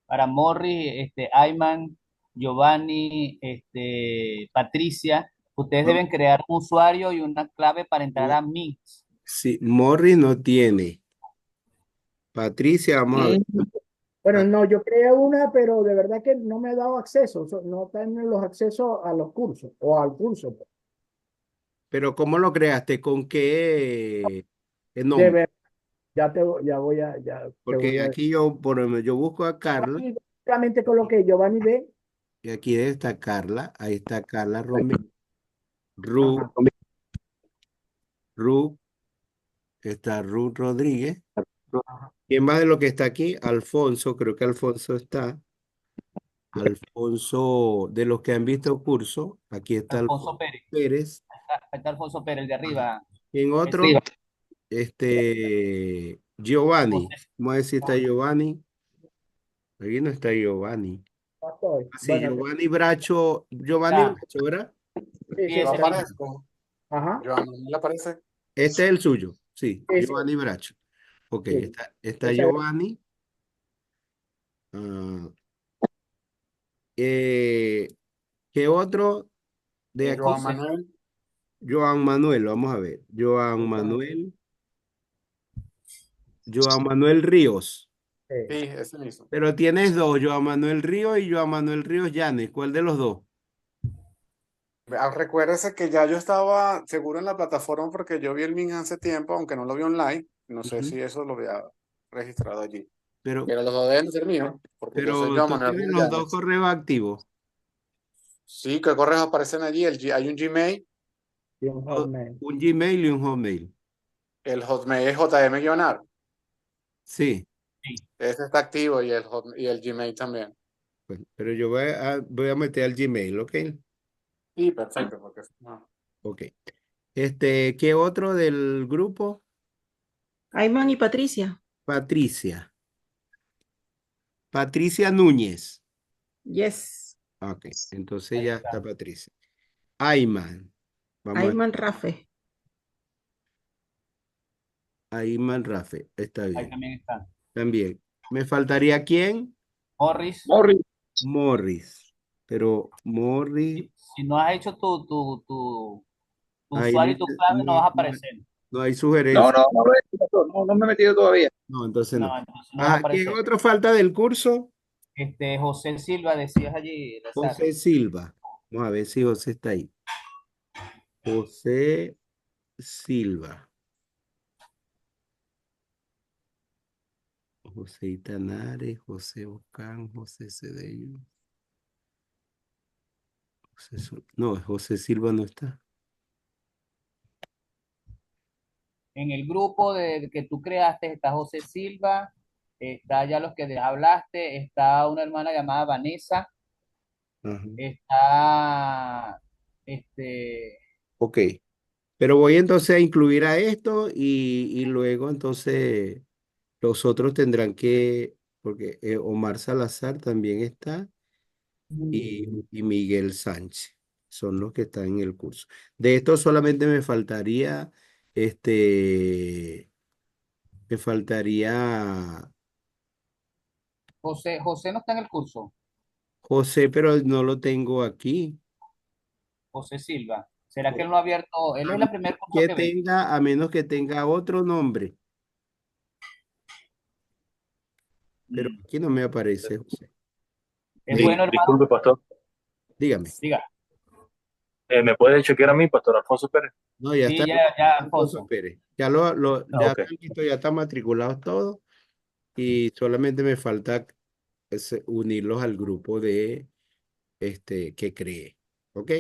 Para Morris, Ayman, Giovanni, Patricia, ustedes No, deben crear un usuario y una clave para entrar no, a Mix. sí, Morris no tiene. Patricia, vamos a ver. Bueno, Ah, no, yo creé una, pero de verdad que no me ha dado acceso. No tienen los accesos a los cursos o al curso. pero ¿cómo lo creaste? ¿Con qué De nombre? ver, ya te voy Porque a. aquí yo, por ejemplo, yo busco a Carla Giovanni, solamente coloqué Giovanni B. y aquí está Carla. Ahí está Carla Romero, Ru, Ajá. Ru, está Ruth Rodríguez. ¿Quién más de lo que está aquí? Alfonso, creo que Alfonso está. Alfonso, de los que han visto el curso, aquí está Alfonso Alfonso Pérez. Pérez. Está Alfonso Pérez, el de arriba. ¿Quién otro? Giovanni. José. Vamos a ver si está Giovanni. Aquí no está Giovanni. Pastor, Sí, bueno, Giovanni Bracho, Está. ¿verdad? sí, Sí, sí, Yo ese está. mismo. aparezco. Ajá, Joan Manuel aparece. Este es el suyo, sí, sí, sí, Giovanni Bracho. Ok, sí. está Ese- Giovanni. Ah, ¿qué otro de aquí? Joan José. Manuel. Joan Manuel, vamos a ver. Joan Manuel Ríos. Sí, sí. ese mismo. Pero tienes dos, Joan Manuel Ríos y Joan Manuel Ríos Llanes. ¿Cuál de los dos? Recuérdese que ya yo estaba seguro en la plataforma porque yo vi el link hace tiempo, aunque no lo vi online. No sé Ujú. si eso lo había registrado allí. Pero, Pero los dos deben ser míos, porque yo soy pero Joan tú Manuel tienes los dos Llanes. correos activos. Sí, ¿qué correos aparecen allí? Hay un Gmail, Y un Hotmail. Un Gmail y un Hotmail. el Hotmail es JM-ar. Sí, Sí. Ese está activo y el Gmail también. pues, pero yo voy a meter al Gmail, ¿ok? Sí, perfecto, porque Ok. ¿Qué otro del grupo? Ayman y Patricia. Patricia. Patricia Núñez. Yes. Ok, entonces Ahí ya está. está Patricia. Ayman. Vamos a ver. Ayman Rafe. Ayman Rafe. Está Ahí bien. también está. También. ¿Me faltaría quién? Morris. Morris. Pero Morris. Si no has hecho tu Ahí usuario y tu clave, no vas a aparecer. no hay sugerencia. No me he metido todavía. No, entonces no. No, entonces no vas a Ajá, ¿qué aparecer. otro falta del curso? José Silva, decías allí, Lazar. José Silva. Vamos a ver si José está ahí. José Silva. José Itanares, José Ocán, José Cedeño. No, José Silva no está. En el grupo que tú creaste está José Silva, está ya los que hablaste, está una hermana llamada Vanessa, Ajá. está este, Ok. Pero voy entonces a incluir a esto y luego entonces los otros tendrán que, porque Omar Salazar también está y Miguel Sánchez son los que están en el curso. De esto solamente me faltaría José no está en el curso, José, pero no lo tengo aquí. José Silva. ¿Será que él no ha abierto? Él es el primer curso Que que ve. a menos que tenga otro nombre, pero Mm. aquí no me aparece José. Es bueno, hermano. Disculpe, pastor. Dígame. Diga. ¿Me puede chequear a mí, pastor Alfonso Pérez? No, ya Sí, está. ya, Alfonso Alfonso. Pérez. Ya ya Ok. están listos, ya están matriculados todos y solamente me falta unirlos al grupo de que cree. ¿Ok?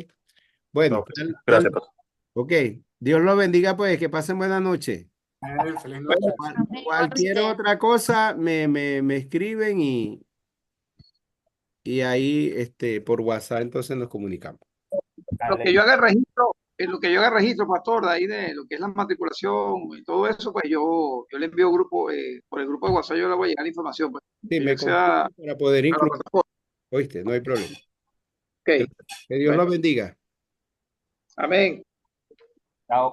Bueno, Ok. Gracias, pastor. ok. Dios los bendiga, pues, que pasen buena noche. Feliz noche. Cualquier otra cosa me escriben y ahí por WhatsApp entonces nos comunicamos. Lo que yo haga registro, en lo que yo haga registro, pastor, de ahí de lo que es la matriculación y todo eso, pues yo le envío grupo, por el grupo de WhatsApp yo le voy a llegar la información, pues, Sí, que me ya sea a confirma para poder la incluir. plataforma. ¿Oíste? No hay problema. Ok, Que Dios bueno, los bendiga. amén.